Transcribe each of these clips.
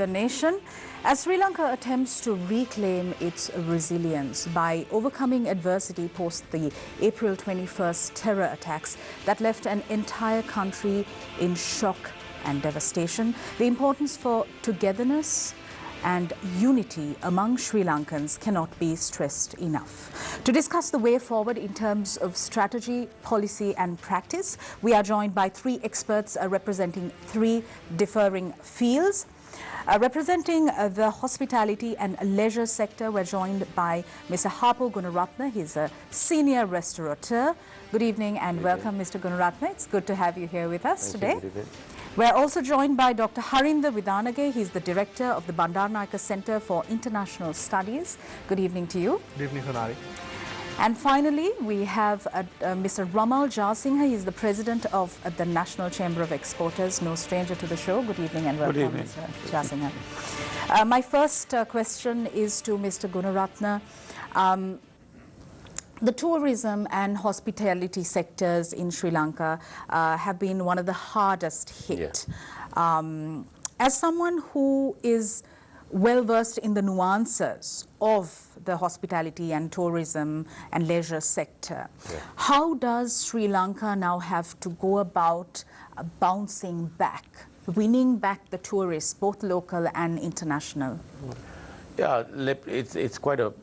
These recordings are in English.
the nation as Sri Lanka attempts to reclaim its resilience by overcoming adversity post the April 21st terror attacks that left an entire country in shock and devastation. The importance for togetherness and unity among Sri Lankans cannot be stressed enough. To discuss the way forward in terms of strategy, policy and practice, we are joined by three experts representing three differing fields. Representing the hospitality and leisure sector, we're joined by Mr. Hapu Gunaratna. He's a senior restaurateur. Good evening and welcome, Mr. Gunaratna. It's good to have you here with us today. We're also joined by Dr. Harinda Vidanage. He's the director of the Bandaranaike Center for International Studies. Good evening to you. Good evening, Sonali. And finally, we have Mr. Ramal Jasingha. He's the president of the National Chamber of Exporters. No stranger to the show. Good evening and welcome, Mr. Jasingha. My first question is to Mr. Gunaratna. The tourism and hospitality sectors in Sri Lanka have been one of the hardest hit. Yeah. As someone who is well versed in the nuances of the hospitality and tourism and leisure sector, how does Sri Lanka now have to go about bouncing back, winning back the tourists, both local and international? Yeah, it's quite a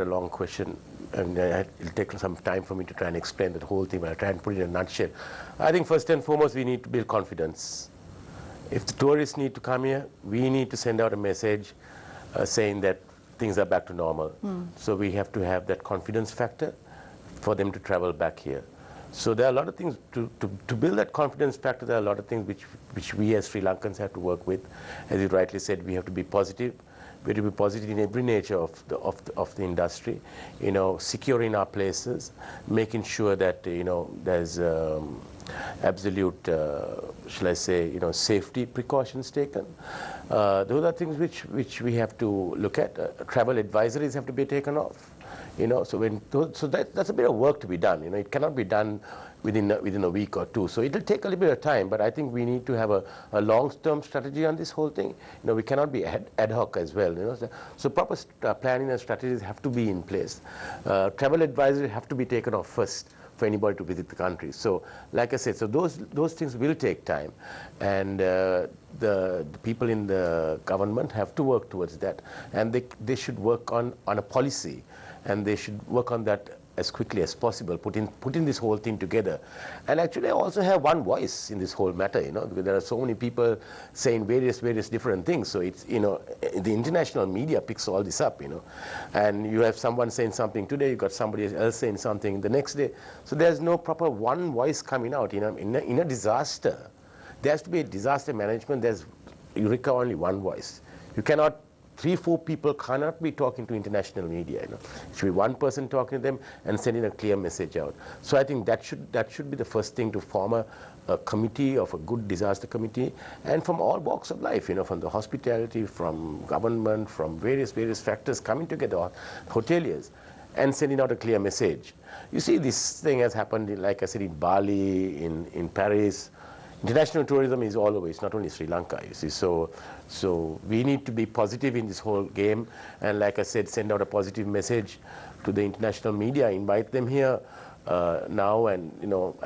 long question. And it'll take some time for me to try and explain that whole thing, but I'll try and put it in a nutshell. I think first and foremost, we need to build confidence. If the tourists need to come here, we need to send out a message saying that things are back to normal. So we have to have that confidence factor for them to travel back here. So there are a lot of things to build that confidence factor. There are a lot of things which we as Sri Lankans have to work with. As you rightly said, we have to be positive. We have to be positive in every nature of the industry, securing our places, making sure that there's absolute, shall I say, safety precautions taken. Those are things which we have to look at. Travel advisories have to be taken off. So that's a bit of work to be done. It cannot be done within a week or two. So it'll take a little bit of time, but I think we need to have a long-term strategy on this whole thing. We cannot be ad hoc as well. So proper planning and strategies have to be in place. Travel advisory have to be taken off first for anybody to visit the country. So like I said, so those things will take time, and the people in the government have to work towards that, and they should work on a policy, and they should work on that as quickly as possible, putting this whole thing together. And actually I also have one voice in this whole matter, because there are so many people saying various different things. So it's, the international media picks all this up, and you have someone saying something today, you got somebody else saying something the next day. So there's no proper one voice coming out. In a disaster, there has to be a disaster management. You require only one voice. You cannot 3-4 people cannot be talking to international media. It should be one person talking to them and sending a clear message out. So I think that should be the first thing, to form a committee, of a good disaster committee, and from all walks of life, from the hospitality, from government, from various factors coming together, hoteliers, and sending out a clear message. You see, this thing has happened, like I said, in Bali, in Paris. International tourism is all over. It's not only Sri Lanka, you see. So we need to be positive in this whole game, and like I said, send out a positive message to the international media, invite them here now, and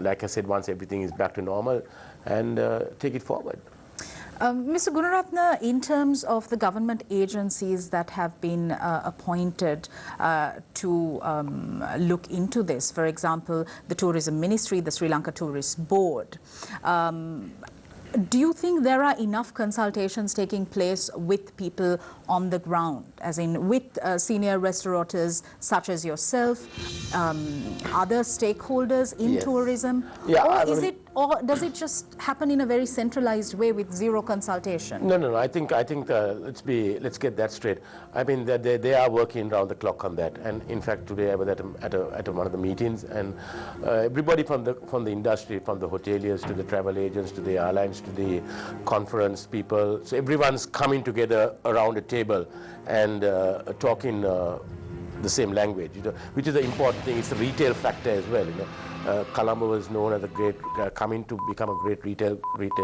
like I said, once everything is back to normal, and take it forward. Mr. Gunaratna, in terms of the government agencies that have been appointed to look into this, for example, the Tourism Ministry, the Sri Lanka Tourist Board, do you think there are enough consultations taking place with people on the ground, as in with senior restaurateurs such as yourself, other stakeholders in tourism? Yeah, or does it just happen in a very centralized way with zero consultation? No. I think let's get that straight. I mean, they are working round the clock on that. And in fact, today I was at one of the meetings, and everybody from the industry, from the hoteliers to the travel agents to the airlines to the conference people, so everyone's coming together around a table and talking the same language, which is the important thing. It's the retail factor as well. Colombo was known as a great, coming to become a great retail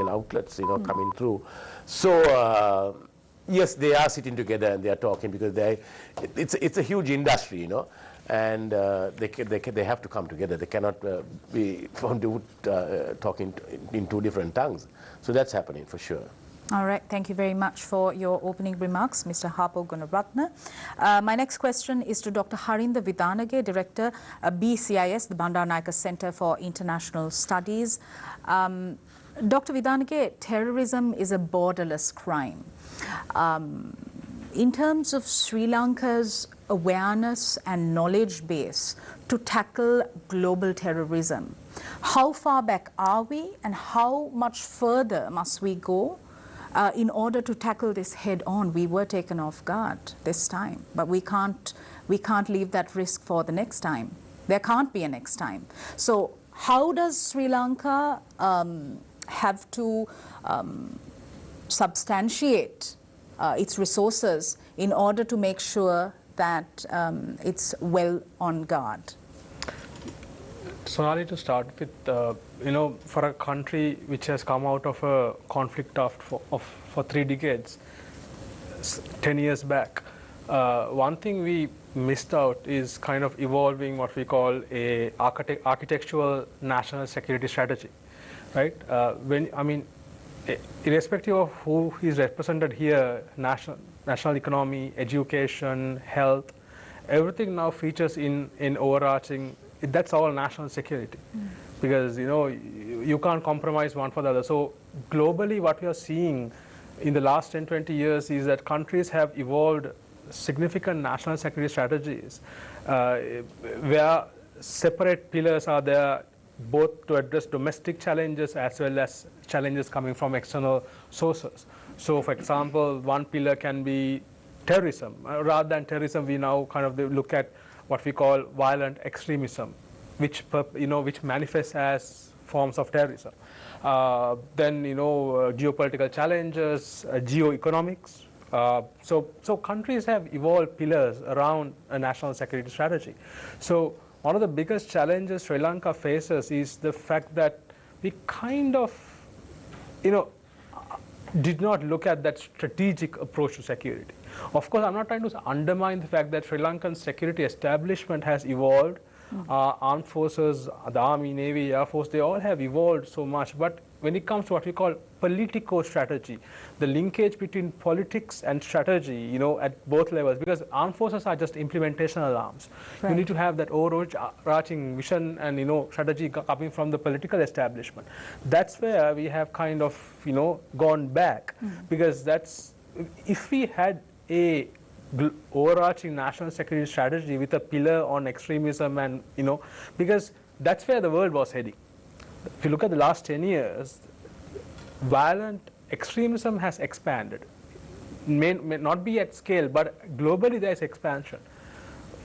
outlets, coming through. So Yes, they are sitting together and they are talking because it's a huge industry, you know, and they have to come together. They cannot be found talking in two different tongues. So that's happening for sure. All right, thank you very much for your opening remarks, Mr. Harpo Gunaratne. My next question is to Dr. Harinda Vidanage, Director, BCIS, the Bandaranaike Center for International Studies. Dr. Vidanage, terrorism is a borderless crime. In terms of Sri Lanka's awareness and knowledge base to tackle global terrorism, how far back are we and how much further must we go in order to tackle this head on? We were taken off guard this time, but we can't leave that risk for the next time. There can't be a next time. So how does Sri Lanka have to substantiate its resources in order to make sure that it's well on guard? Sonali, to start with, you know, for a country which has come out of a conflict for 3 decades, 10 years back, one thing we missed out is kind of evolving what we call a architectural national security strategy, right? Irrespective of who is represented here, national economy, education, health, everything now features in overarching. That's all national security, because you know you can't compromise one for the other. So globally, what we are seeing in the last 10-20 years is that countries have evolved significant national security strategies where separate pillars are there, both to address domestic challenges as well as challenges coming from external sources. So for example, one pillar can be terrorism. Rather than terrorism, we now kind of look at what we call violent extremism, which manifests as forms of terrorism. Then geopolitical challenges, geoeconomics. So countries have evolved pillars around a national security strategy. So one of the biggest challenges Sri Lanka faces is the fact that we kind of, did not look at that strategic approach to security. Of course, I'm not trying to undermine the fact that Sri Lankan security establishment has evolved. Armed forces, the Army, Navy, Air Force, they all have evolved so much. But when it comes to what we call politico-strategy, the linkage between politics and strategy, at both levels, because armed forces are just implementational arms. Right. You need to have that overarching vision and, strategy coming from the political establishment. That's where we have kind of, gone back, because if we had a overarching national security strategy with a pillar on extremism and, because that's where the world was heading. If you look at the last 10 years, violent extremism has expanded. May not be at scale, but globally there is expansion.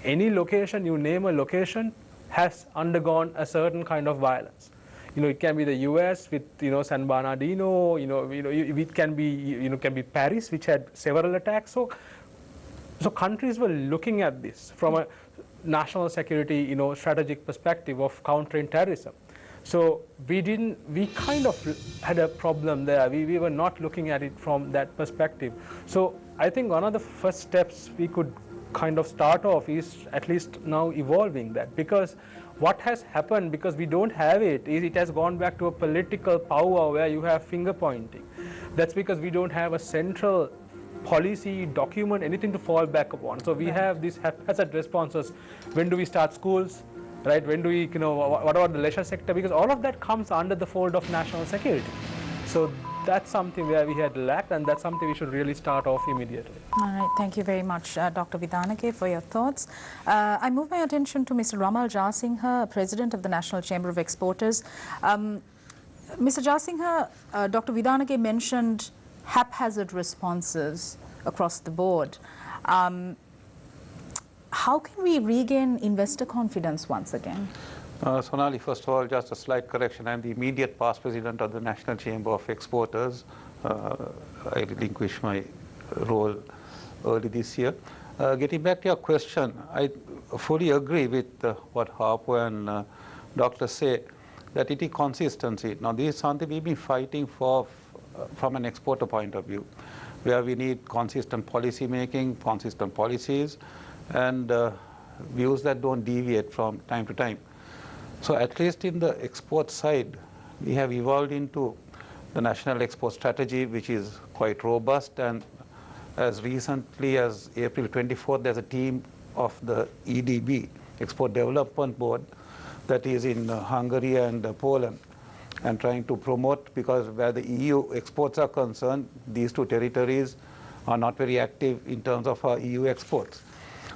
Any location, you name a location, has undergone a certain kind of violence. It can be the US with, San Bernardino, it can be Paris, which had several attacks. So countries were looking at this from a national security, strategic perspective of countering terrorism. So we kind of had a problem there. We were not looking at it from that perspective. So I think one of the first steps we could kind of start off is at least now evolving that, because what has happened, because we don't have it, is it has gone back to a political power where you have finger pointing. That's because we don't have a central policy document, anything to fall back upon. So we have these haphazard responses. When do we start schools? Right? When do we, what about the leisure sector? Because all of that comes under the fold of national security. So that's something where we had lacked, and that's something we should really start off immediately. All right. Thank you very much, Dr. Vidanage, for your thoughts. I move my attention to Mr. Ramal Jasinghe, President of the National Chamber of Exporters. Mr. Jasinghe, Dr. Vidanage mentioned haphazard responses across the board. How can we regain investor confidence once again? Sonali, first of all, just a slight correction. I'm the immediate past president of the National Chamber of Exporters. I relinquished my role early this year. Getting back to your question, I fully agree with what Harpo and Dr. say, that it is consistency. Now, this is something we've been fighting for from an exporter point of view. where we need consistent policy making, consistent policies, and views that don't deviate from time to time. So at least in the export side, we have evolved into the national export strategy, which is quite robust, and as recently as April 24th, there's a team of the EDB, Export Development Board, that is in Hungary and Poland, and trying to promote, because where the EU exports are concerned, these two territories are not very active in terms of our EU exports.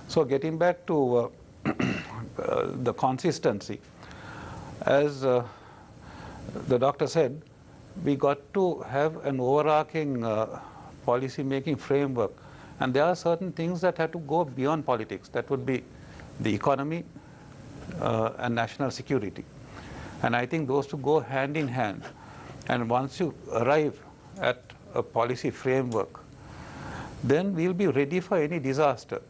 So getting back to the consistency, as the doctor said, we got to have an overarching policy making framework, and there are certain things that have to go beyond politics. That would be the economy and national security. And I think those two go hand in hand. And once you arrive at a policy framework, then we'll be ready for any disaster.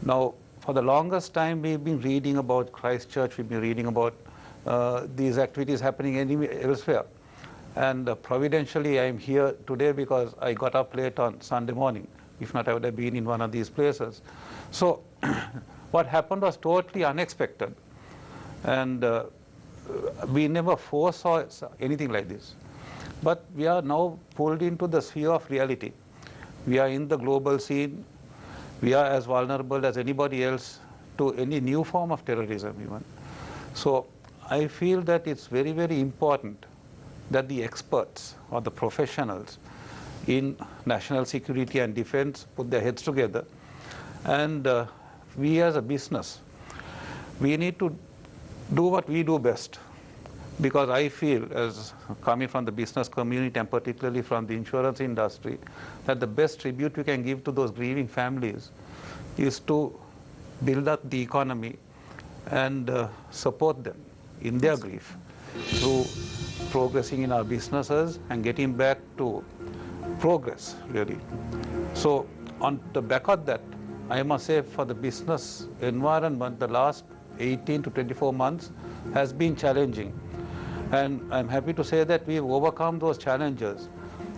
Now, for the longest time, we've been reading about Christchurch, we've been reading about these activities happening elsewhere. And providentially, I'm here today because I got up late on Sunday morning. If not, I would have been in one of these places. So what happened was totally unexpected. And we never foresaw anything like this. But we are now pulled into the sphere of reality. We are in the global scene. We are as vulnerable as anybody else to any new form of terrorism even. So I feel that it's very, very important that the experts or the professionals in national security and defense put their heads together. And we as a business, we need to do what we do best. Because I feel, as coming from the business community and particularly from the insurance industry, that the best tribute we can give to those grieving families is to build up the economy and support them in their grief through progressing in our businesses and getting back to progress, really. So on the back of that, I must say for the business environment, the last 18 to 24 months has been challenging. And I'm happy to say that we've overcome those challenges.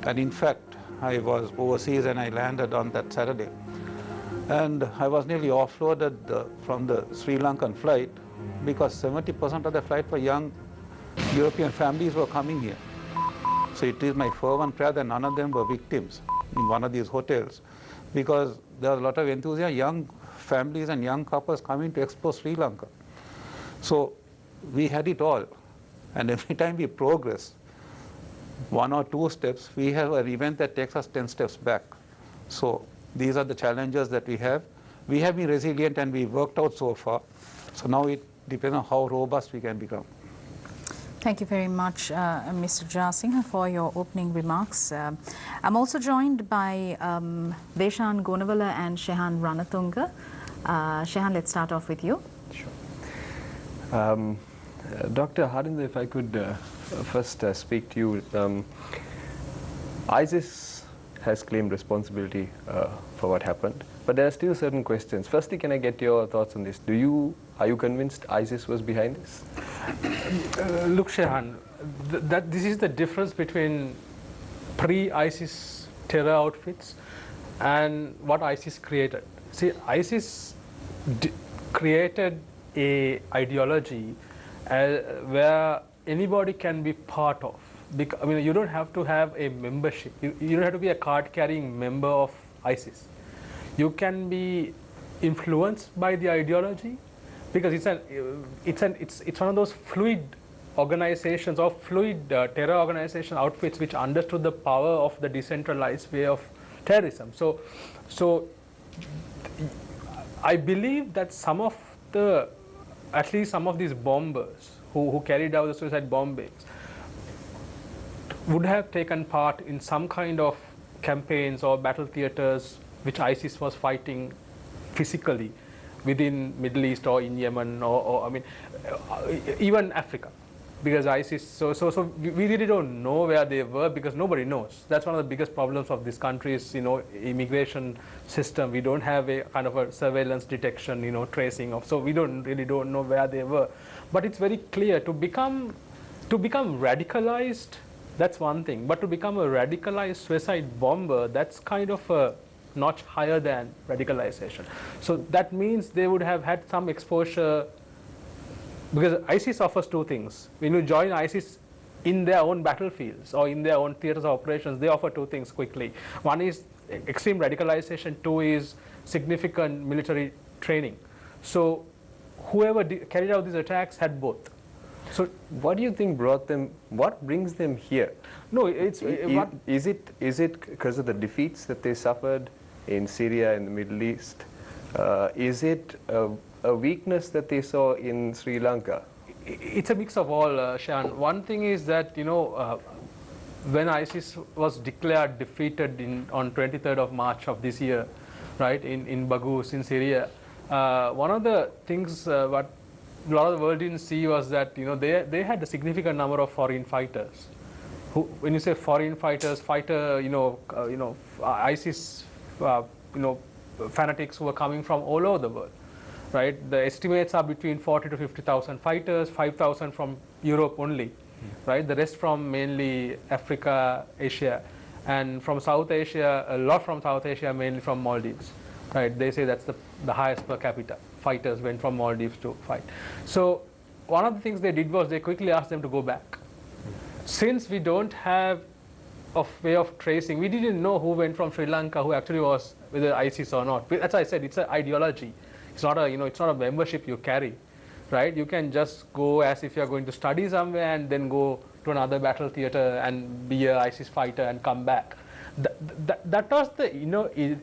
And in fact, I was overseas and I landed on that Saturday. And I was nearly offloaded from the Sri Lankan flight because 70% of the flight were young European families were coming here. So it is my fervent prayer that none of them were victims in one of these hotels, because there was a lot of enthusiasm, young families and young couples coming to explore Sri Lanka. So we had it all. And every time we progress 1 or 2 steps, we have an event that takes us 10 steps back. So these are the challenges that we have. We have been resilient and we worked out so far. So now it depends on how robust we can become. Thank you very much, Mr. Jasingh, for your opening remarks. I'm also joined by Deshan Gonavala and Shehan Ranatunga. Shehan, let's start off with you. Sure. Dr. Harinder, if I could first speak to you. ISIS has claimed responsibility for what happened, but there are still certain questions. Firstly, can I get your thoughts on this? Are you convinced ISIS was behind this? Look, Shehan, this is the difference between pre-ISIS terror outfits and what ISIS created. See, ISIS created a ideology where anybody can be part of. I mean, you don't have to have a membership. You don't have to be a card-carrying member of ISIS. You can be influenced by the ideology, because it's one of those fluid organizations or fluid terror organization outfits which understood the power of the decentralized way of terrorism. So I believe that at least some of these bombers who carried out the suicide bombings would have taken part in some kind of campaigns or battle theaters which ISIS was fighting physically within Middle East or in Yemen or I mean even Africa, because ISIS. So we really don't know where they were, because nobody knows. That's one of the biggest problems of this country's immigration system. We don't have a kind of a surveillance detection, tracing of. So we don't know where they were. But it's very clear to become radicalized That's one thing. But to become a radicalized suicide bomber, that's kind of a notch higher than radicalization. So that means they would have had some exposure, because ISIS offers two things. When you join ISIS in their own battlefields or in their own theaters of operations, they offer two things quickly. One is extreme radicalization, two is significant military training. So whoever carried out these attacks had both. So what do you think brought them, what brings them here? No, it's Is it because of the defeats that they suffered in Syria and the Middle East? Is it a weakness that they saw in Sri Lanka? it's a mix of all, Shan. One thing is that, when ISIS was declared defeated on 23rd of March of this year, right, in Baghuz in Syria, one of the things what a lot of the world didn't see was that they had a significant number of foreign fighters. Who, when you say foreign fighters, ISIS, fanatics who were coming from all over the world, right? The estimates are between 40 to 50,000 fighters, 5,000 from Europe only, right? The rest from mainly Africa, Asia, and from South Asia, a lot from South Asia, mainly from Maldives, right? They say that's the highest per capita. Fighters went from Maldives to fight. So one of the things they did was they quickly asked them to go back. Since we don't have a way of tracing, we didn't know who went from Sri Lanka, who actually was whether ISIS or not. That's why I said it's an ideology. It's not a it's not a membership you carry, right? You can just go as if you're going to study somewhere and then go to another battle theater and be an ISIS fighter and come back. That was the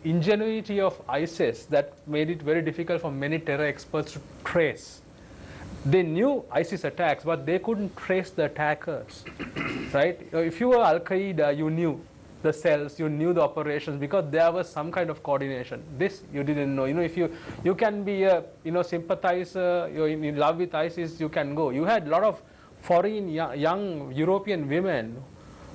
ingenuity of ISIS that made it very difficult for many terror experts to trace. They knew ISIS attacks, but they couldn't trace the attackers, right? If you were Al Qaeda, you knew the cells, you knew the operations because there was some kind of coordination. This you didn't know. If you can be a sympathizer, you're in love with ISIS, you can go. You had a lot of foreign young European women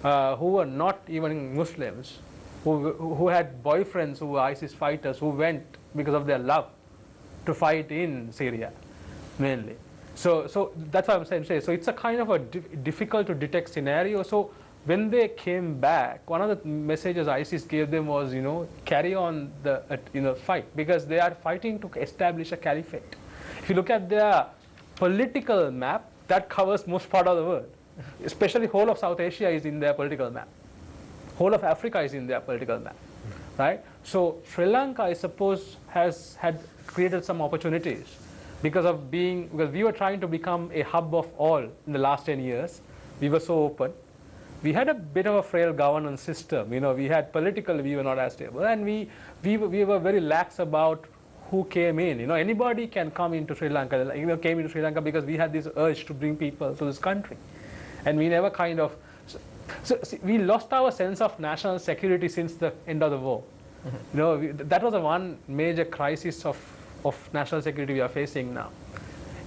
who were not even Muslims, who had boyfriends who were ISIS fighters, who went because of their love to fight in Syria, mainly. So that's what I'm saying. So it's a kind of a difficult to detect scenario. So when they came back, one of the messages ISIS gave them was, carry on the fight, because they are fighting to establish a caliphate. If you look at their political map, that covers most part of the world. Especially whole of South Asia is in their political map. Whole of Africa is in their political map, right? So Sri Lanka, I suppose, had created some opportunities because we were trying to become a hub of all in the last 10 years. We were so open. We had a bit of a frail governance system. We had politically, we were not as stable, and we were very lax about who came in. Anybody can come into Sri Lanka. Came into Sri Lanka because we had this urge to bring people to this country. And we never kind of, see, we lost our sense of national security since the end of the war. Mm-hmm. That was the one major crisis of national security we are facing now.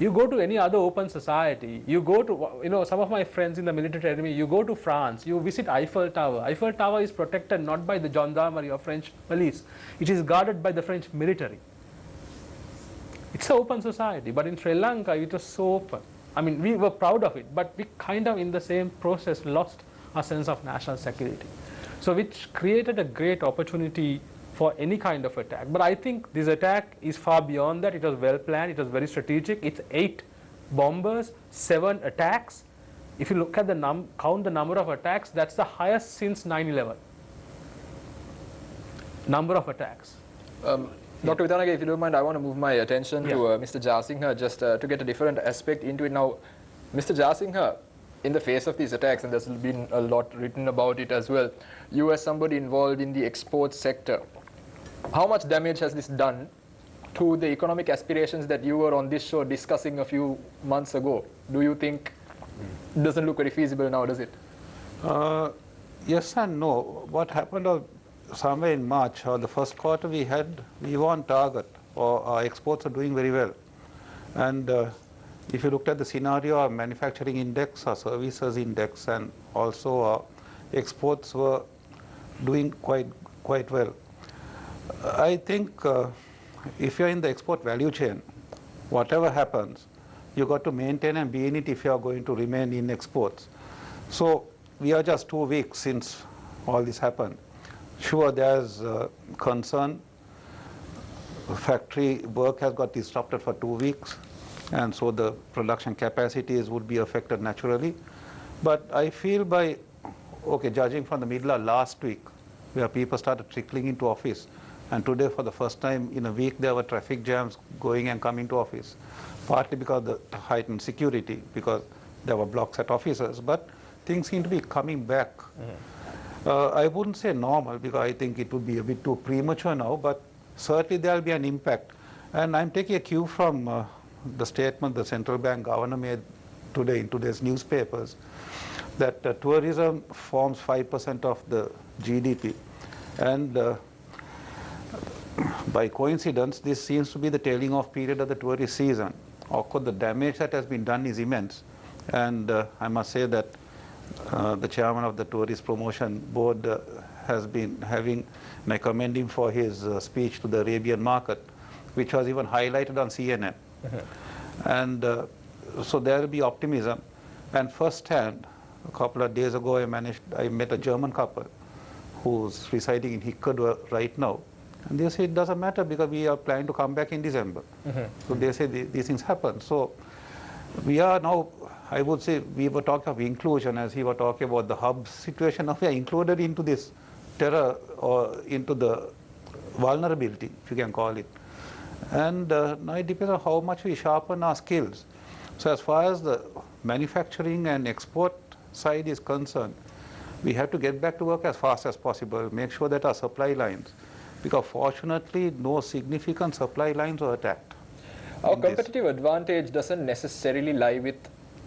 You go to any other open society, you go to, some of my friends in the military academy, you go to France, you visit Eiffel Tower. Eiffel Tower is protected not by the gendarmerie or French police. It is guarded by the French military. It's an open society, but in Sri Lanka, it was so open. I mean, we were proud of it, but we kind of in the same process lost our sense of national security. So which created a great opportunity for any kind of attack. But I think this attack is far beyond that. It was well planned, it was very strategic. It's 8 bombers, 7 attacks. If you look at count the number of attacks, that's the highest since 9/11. Number of attacks. Dr. Vidanage, if you don't mind, I want to move my attention to Mr. Jasingha just to get a different aspect into it. Now, Mr. Jasingha, in the face of these attacks, and there's been a lot written about it as well, you as somebody involved in the export sector, how much damage has this done to the economic aspirations that you were on this show discussing a few months ago? Do you think it doesn't look very feasible now, does it? Yes and no. What happened somewhere in March or the first quarter, we were on target, or our exports are doing very well. And if you looked at the scenario, our manufacturing index, our services index, and also our exports were doing quite well. I think if you're in the export value chain, whatever happens, you got to maintain and be in it if you are going to remain in exports. So we are just 2 weeks since all this happened. Sure, there's concern. Factory work has got disrupted for 2 weeks, and so the production capacities would be affected naturally. But I feel judging from the middle of last week, where people started trickling into office, and today for the first time in a week there were traffic jams going and coming to office, partly because of the heightened security, because there were blocks at offices, but things seem to be coming back. I wouldn't say normal, because I think it would be a bit too premature now, but certainly there will be an impact. And I'm taking a cue from the statement the central bank governor made today in today's newspapers, that tourism forms 5% of the GDP. And by coincidence, this seems to be the tailing off period of the tourist season. Of course, the damage that has been done is immense. And I must say that the chairman of the Tourist Promotion Board has been having, and I commend him for his speech to the Arabian market, which was even highlighted on CNN. And so there will be optimism. And firsthand, a couple of days ago, I met a German couple who's residing in Hikkaduwa right now. And they say it doesn't matter because we are planning to come back in December. So they say these things happen. So we are now, I would say, we were talking of inclusion as he was talking about the hub situation. Now we are included into this terror or into the vulnerability, if you can call it. And now it depends on how much we sharpen our skills. So as far as the manufacturing and export side is concerned, we have to get back to work as fast as possible, make sure that our supply lines, because fortunately no significant supply lines were attacked. Our competitive advantage doesn't necessarily lie with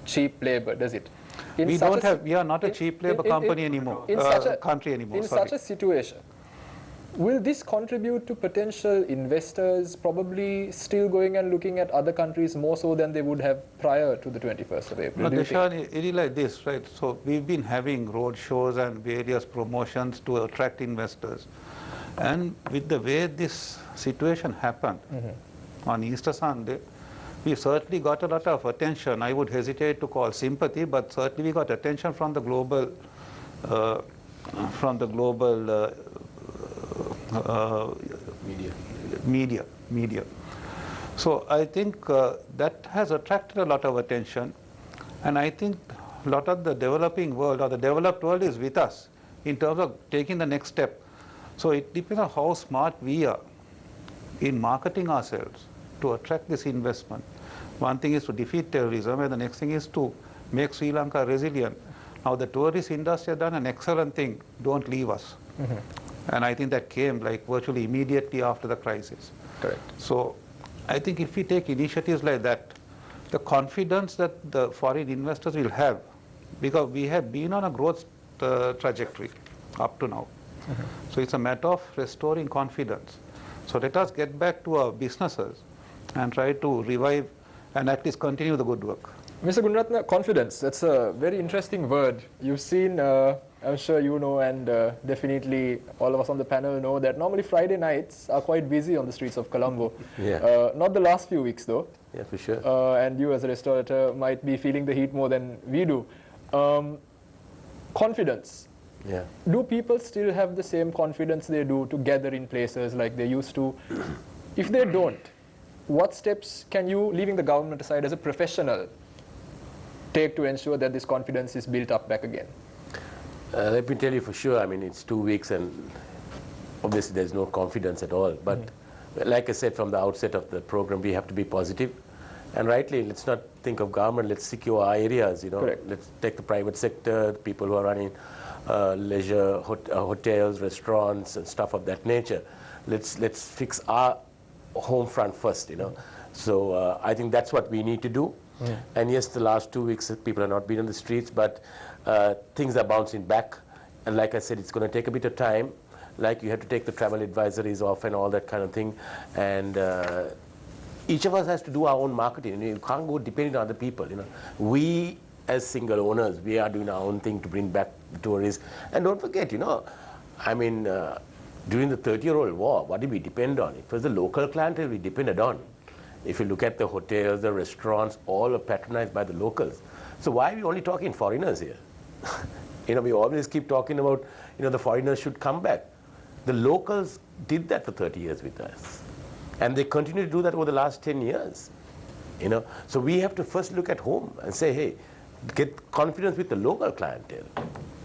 cheap labor, does it? We are not a cheap labor company anymore, country anymore. In such a situation, will this contribute to potential investors probably still going and looking at other countries more so than they would have prior to the 21st of April? No, Deshan, it is like this, right? So we've been having road shows and various promotions to attract investors. And with the way this situation happened on Easter Sunday, we certainly got a lot of attention. I would hesitate to call sympathy, but certainly we got attention from the global media. So I think that has attracted a lot of attention, and I think a lot of the developing world or the developed world is with us in terms of taking the next step. So it depends on how smart we are in marketing ourselves to attract this investment. One thing is to defeat terrorism, and the next thing is to make Sri Lanka resilient. Now the tourist industry has done an excellent thing, don't leave us. And I think that came like virtually immediately after the crisis. Correct. So I think if we take initiatives like that, the confidence that the foreign investors will have, because we have been on a growth trajectory up to now. So it's a matter of restoring confidence. So let us get back to our businesses and try to revive and at least continue the good work. Mr. Gunaratna, confidence, that's a very interesting word. You've seen, I'm sure you know, and definitely all of us on the panel know that normally Friday nights are quite busy on the streets of Colombo. Yeah. Not the last few weeks though. Yeah, for sure. And you as a restaurateur might be feeling the heat more than we do. Confidence. Yeah. Do people still have the same confidence they do to gather in places like they used to? If they don't, what steps can you, leaving the government aside as a professional, take to ensure that this confidence is built up back again? Let me tell you for sure, I mean, it's 2 weeks and obviously there's no confidence at all. But like I said from the outset of the program, we have to be positive. And rightly, let's not think of government, let's secure our areas, you know. Correct. Let's take the private sector, people who are running leisure, hotels, restaurants and stuff of that nature. Let's fix our home front first, you know. So I think that's what we need to do. And yes, the last 2 weeks people have not been on the streets, but things are bouncing back. And like I said, it's going to take a bit of time. Like you have to take the travel advisories off and all that kind of thing. And each of us has to do our own marketing. You can't go depending on other people, you know. We as single owners, we are doing our own thing to bring back the tourists. And don't forget, you know, I mean, during the 30-year-old war, what did we depend on? It was the local clientele we depended on. If you look at the hotels, the restaurants, all are patronized by the locals. So why are we only talking foreigners here? We always keep talking about, the foreigners should come back. The locals did that for 30 years with us. And they continue to do that over the last 10 years. So we have to first look at home and say, hey, get confidence with the local clientele.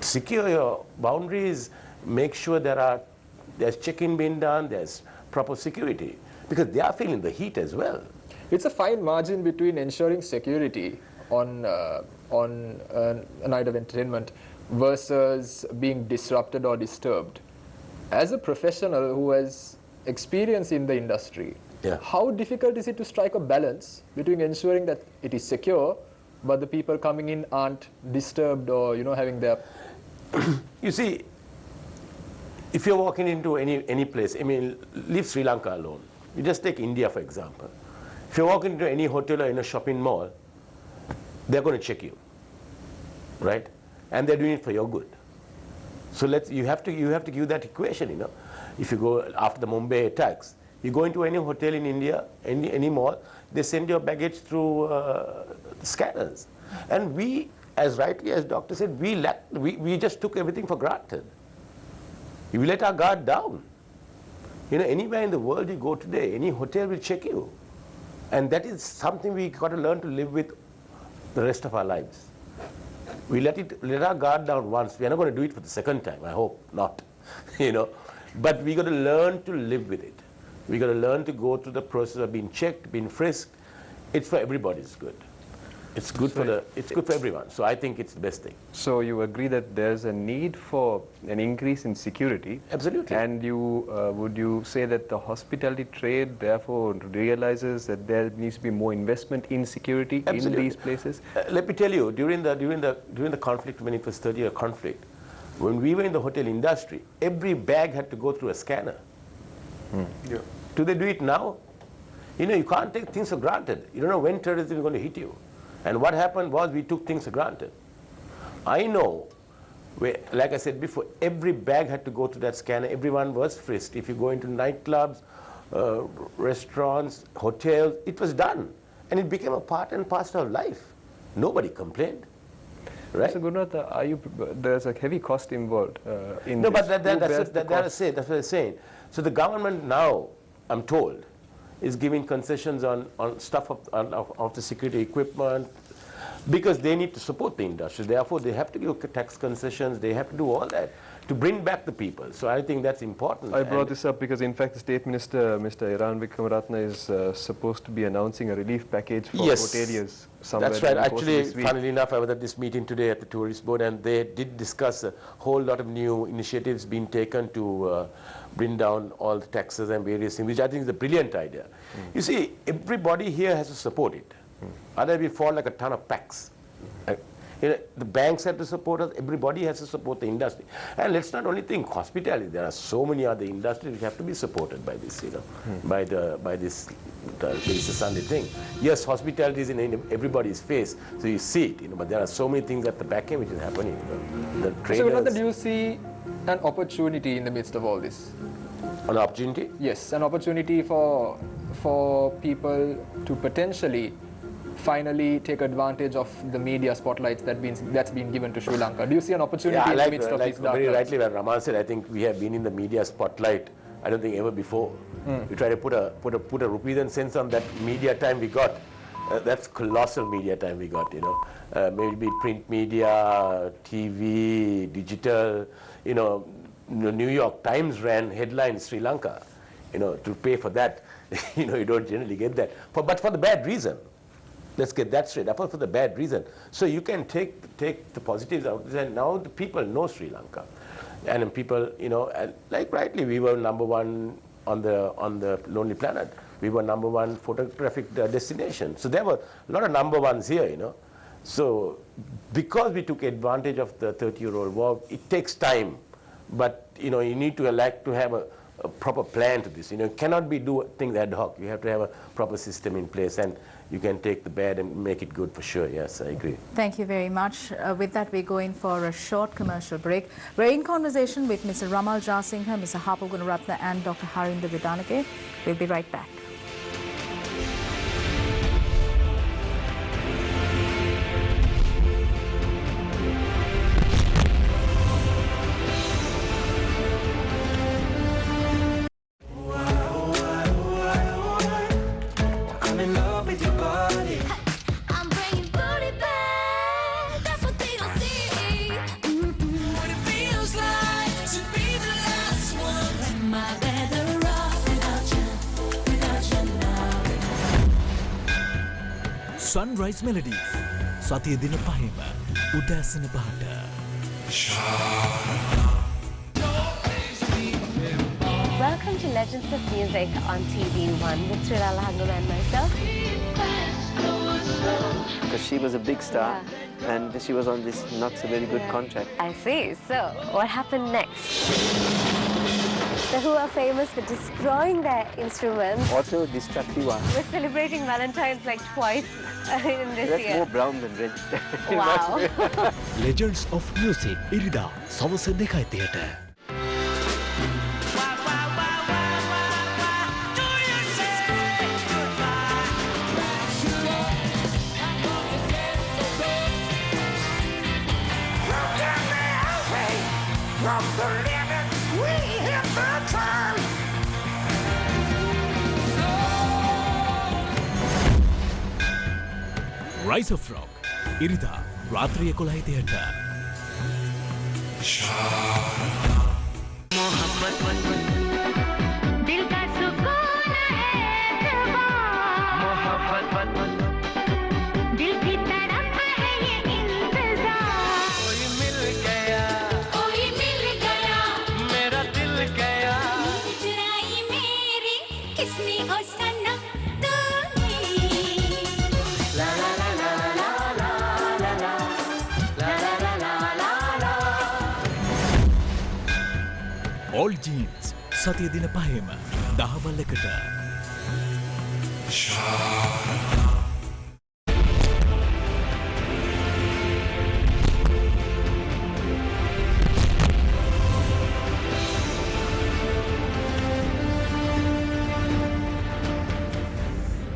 Secure your boundaries, make sure there's check-in being done, there's proper security. Because they are feeling the heat as well. It's a fine margin between ensuring security on a night of entertainment versus being disrupted or disturbed. As a professional who has experience in the industry, how difficult is it to strike a balance between ensuring that it is secure, but the people coming in aren't disturbed or having their... You see, if you're walking into any place, leave Sri Lanka alone. You just take India, for example. If you're walking into any hotel or in a shopping mall, they're going to check you, right? And they're doing it for your good. So you have to give that equation, If you go after the Mumbai attacks, you go into any hotel in India, any mall, they send your baggage through scanners. And we, as rightly as doctor said, we just took everything for granted. We let our guard down. Anywhere in the world you go today, any hotel will check you. And that is something we got to learn to live with the rest of our lives. We let our guard down once. We are not going to do it for the second time. I hope not. But we got to learn to live with it. We got to learn to go through the process of being checked, being frisked. It's for everybody's good. It's good for everyone. So I think it's the best thing. So you agree that there's a need for an increase in security? Absolutely. And would you say that the hospitality trade therefore realizes that there needs to be more investment in security in these places? Let me tell you, during the conflict, when it was 30-year conflict, when we were in the hotel industry, every bag had to go through a scanner. Yeah. Do they do it now? You can't take things for granted. You don't know when terrorism is going to hit you. And what happened was we took things for granted. I know, like I said before, every bag had to go to that scanner. Everyone was frisked. If you go into nightclubs, restaurants, hotels, it was done. And it became a part and parcel of life. Nobody complained. Right? So Gurunath, there's a heavy cost involved in no, this. But that's what I'm saying. So the government now, I'm told, is giving concessions on stuff of the security equipment because they need to support the industry. Therefore, they have to give tax concessions. They have to do all that to bring back the people. So I think that's important. I brought this up because, in fact, the State Minister, Mr. Iran Vikramaratne, is supposed to be announcing a relief package for hoteliers. That's right. Actually, funnily enough, I was at this meeting today at the Tourist Board, and they did discuss a whole lot of new initiatives being taken to bring down all the taxes and various things, which I think is a brilliant idea. You see, everybody here has to support it. Otherwise, we fall like a ton of packs. The banks have to support us. Everybody has to support the industry. And let's not only think hospitality. There are so many other industries which have to be supported by this, by this Sunday thing. Yes, hospitality is in everybody's face, so you see it, but there are so many things at the back end which is happening. The trainers. So, do you see an opportunity in the midst of all this? An opportunity? Yes, an opportunity for people to potentially finally take advantage of the media spotlights that's been given to Sri Lanka. Do you see an opportunity in the midst of this dark very times? rightly, when Raman said, I think we have been in the media spotlight, I don't think ever before. We try to put a rupees and cents on that media time we got. That's colossal media time we got, maybe print media, TV, digital, New York Times ran headlines Sri Lanka, to pay for that, you don't generally get that. But for the bad reason. Let's get that straight. For the bad reason. So you can take the positives out. And now the people know Sri Lanka, and people, like rightly, we were #1 on the Lonely Planet. We were #1 photographic destination. So there were a lot of #1s here, So because we took advantage of the 30-year-old war, it takes time, but you need to have a proper plan to this. You cannot do things ad hoc. You have to have a proper system in place, and you can take the bad and make it good for sure. Yes, I agree. Thank you very much. With that, we're going for a short commercial break. We're in conversation with Mr. Ramal Jasingha, Mr. Hapal Gunaratne, and Dr. Harinder Vidanage. We'll be right back. Sunrise Melodies. සතිය දින පහේම උදෑසන 5ට. Welcome to Legends of Music on TV1 with Sri Lanka and myself. Because she was a big star and she was on this not so very good contract. I see. So, what happened next? The Who are famous for destroying their instruments. Also destructive one. We're celebrating Valentine's like twice in this That's year. more brown than red. Wow. Legends of Music ඉරිදා සවස 2:30ට. From the limit, we hit the turn. Rise of Rock ඉරිදා රාත්‍රී 11:30ට. दिल का सुकून है दिल की तरफ है ये इंतजार कोई मिल गया मेरा दिल गया चुराई मेरी किसने ओ सनम तूने ला ला ला ला ला ला ला ला ला ला ला ला All Jeans සතිය දින පහේම දහවල් 1ට.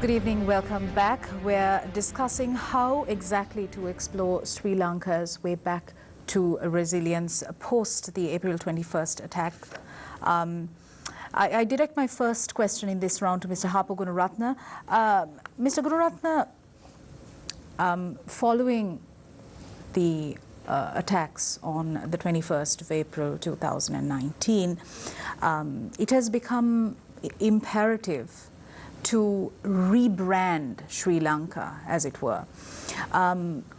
Good evening, welcome back. We're discussing how exactly to explore Sri Lanka's way back to resilience post the April 21st attack. I direct my first question in this round to Mr. Hapu Gunaratna. Mr. Gunaratna, following the attacks on the 21st of April 2019, it has become imperative to rebrand Sri Lanka, as it were.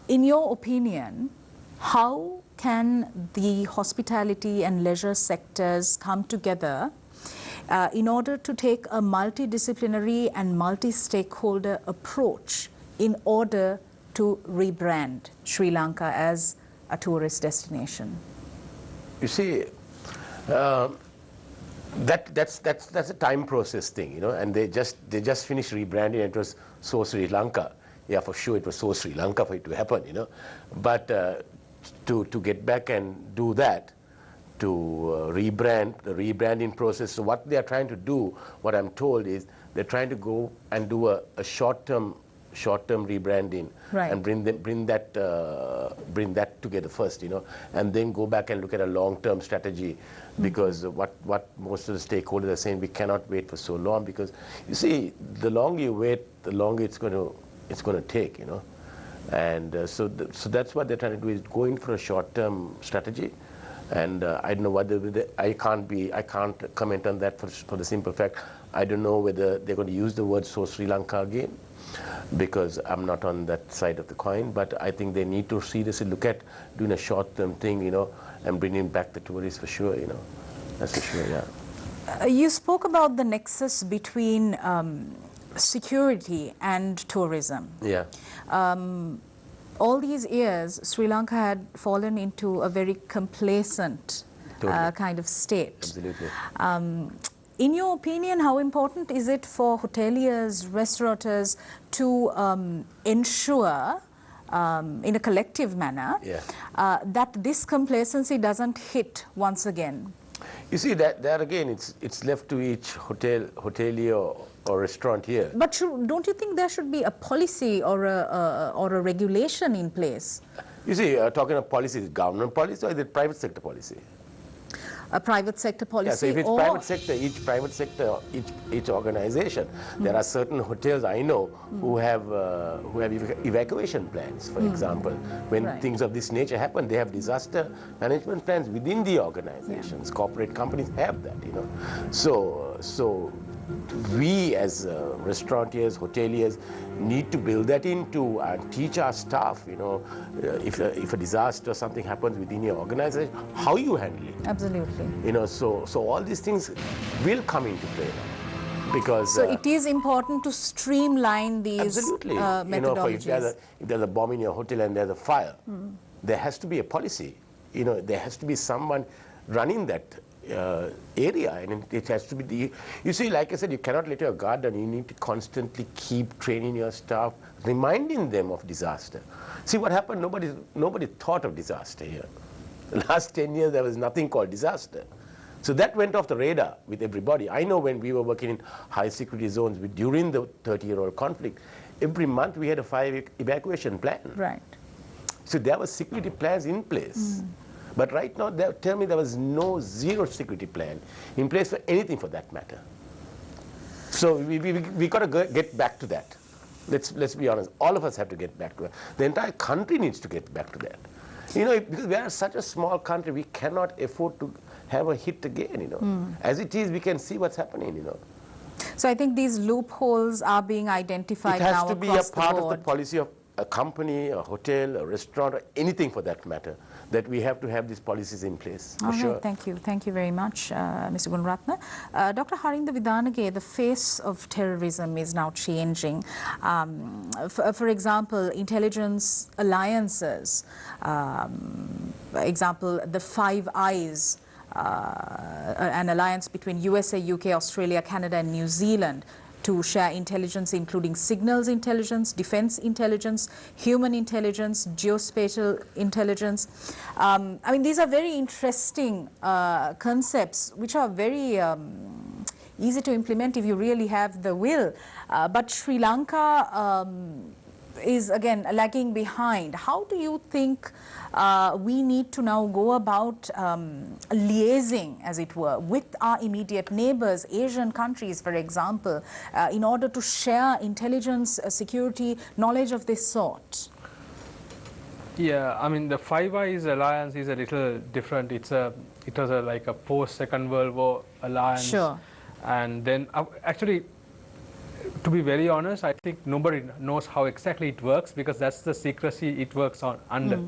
In your opinion, how can the hospitality and leisure sectors come together in order to take a multidisciplinary and multi-stakeholder approach in order to rebrand Sri Lanka as a tourist destination? You see, that's a time process thing, you know, and they just finished rebranding. It was so Sri Lanka. Yeah, for sure, it was so Sri Lanka for it to happen, you know. But to get back and do that, to rebrand, the rebranding process. So what they are trying to do, what I'm told is they're trying to go and do a short-term rebranding, right, and bring that together first, you know, and then go back and look at a long-term strategy, because what most of the stakeholders are saying, we cannot wait for so long, because you see, the longer you wait, the longer it's going to take, you know, and so that's what they're trying to do, is go in for a short-term strategy. And I don't know whether I can't comment on that for the simple fact I don't know whether they're going to use the word "so Sri Lanka" again, because I'm not on that side of the coin. But I think they need to seriously look at doing a short-term thing, you know, and bringing back the tourists for sure, you know. That's for sure, yeah. You spoke about the nexus between security and tourism. Yeah. All these years, Sri Lanka had fallen into a very complacent kind of state. Absolutely. In your opinion, how important is it for hoteliers, restaurateurs to ensure in a collective manner that this complacency doesn't hit once again? You see, that again, it's left to each hotelier or restaurant here. But don't you think there should be a policy or a regulation in place? You see, talking of policy, is it government policy or is it private sector policy? A private sector policy. Yeah, so if it's private sector, each organization, there are certain hotels I know who have evacuation plans, for example. When things of this nature happen, they have disaster management plans within the organizations. Corporate companies have that, you know. So so we as restaurateurs, hoteliers need to build that into and teach our staff, if a disaster or something happens within your organization, how you handle it. Absolutely. So all these things will come into play. Because, so it is important to streamline these absolutely. Methodologies. If there's a bomb in your hotel and there's a fire, there has to be a policy. There has to be someone running that area, and it has to be you see, like I said, you cannot let your guard down. You need to constantly keep training your staff, reminding them of disaster. See what happened, nobody thought of disaster here. The last 10 years there was nothing called disaster. So that went off the radar with everybody. I know when we were working in high security zones during the 30-year-old conflict, every month we had a fire evacuation plan. Right. So there were security plans in place. But right now, tell me there was zero security plan in place for anything for that matter. So we got to get back to that. Let's be honest. All of us have to get back to that. The entire country needs to get back to that. Because we are such a small country, we cannot afford to have a hit again. As it is, we can see what's happening. So I think these loopholes are being identified now across the board. It has to be a part of the policy of a company, a hotel, a restaurant, or anything for that matter, that we have to have these policies in place, for sure. Thank you. Thank you very much, Mr. Gunratna. Dr. Harinda Vidanage, the face of terrorism is now changing. For example, intelligence alliances, example, the Five Eyes, an alliance between USA, UK, Australia, Canada and New Zealand, to share intelligence, including signals intelligence, defense intelligence, human intelligence, geospatial intelligence. I mean, these are very interesting concepts which are very easy to implement if you really have the will. But Sri Lanka is again lagging behind. How do you think we need to now go about liaising, as it were, with our immediate neighbors, Asian countries, for example, in order to share intelligence, security, knowledge of this sort? Yeah, I mean, the Five Eyes Alliance is a little different. It was like a post-Second World War alliance. Sure. And then, actually, to be very honest, I think nobody knows how exactly it works, because that's the secrecy it works under.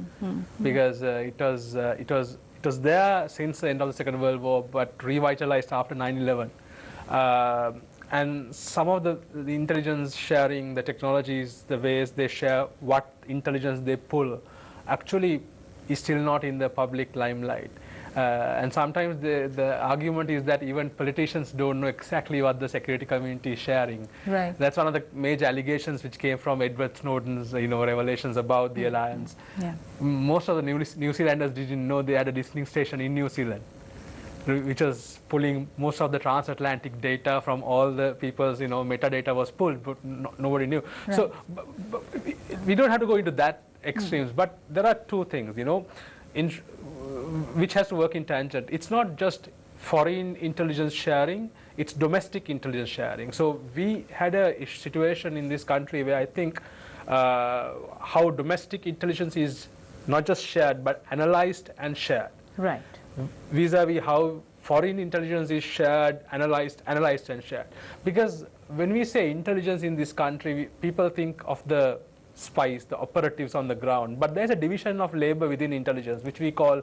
Because it was there since the end of the Second World War, but revitalized after 9/11. And some of the intelligence sharing, the technologies, the ways they share, what intelligence they pull, actually is still not in the public limelight. And sometimes the argument is that even politicians don't know exactly what the security community is sharing. Right. That's one of the major allegations which came from Edward Snowden's revelations about the alliance. Yeah. Most of the New Zealanders didn't know they had a listening station in New Zealand, which was pulling most of the transatlantic data from all the people's, metadata was pulled, but nobody knew. Right. So we don't have to go into that extremes, but there are two things, which has to work in tangent. It's not just foreign intelligence sharing, it's domestic intelligence sharing. So we had a situation in this country where I think how domestic intelligence is not just shared, but analyzed and shared. Right. Vis-a-vis how foreign intelligence is shared, analyzed and shared. Because when we say intelligence in this country, people think of the spies, the operatives on the ground. But there's a division of labor within intelligence, which we call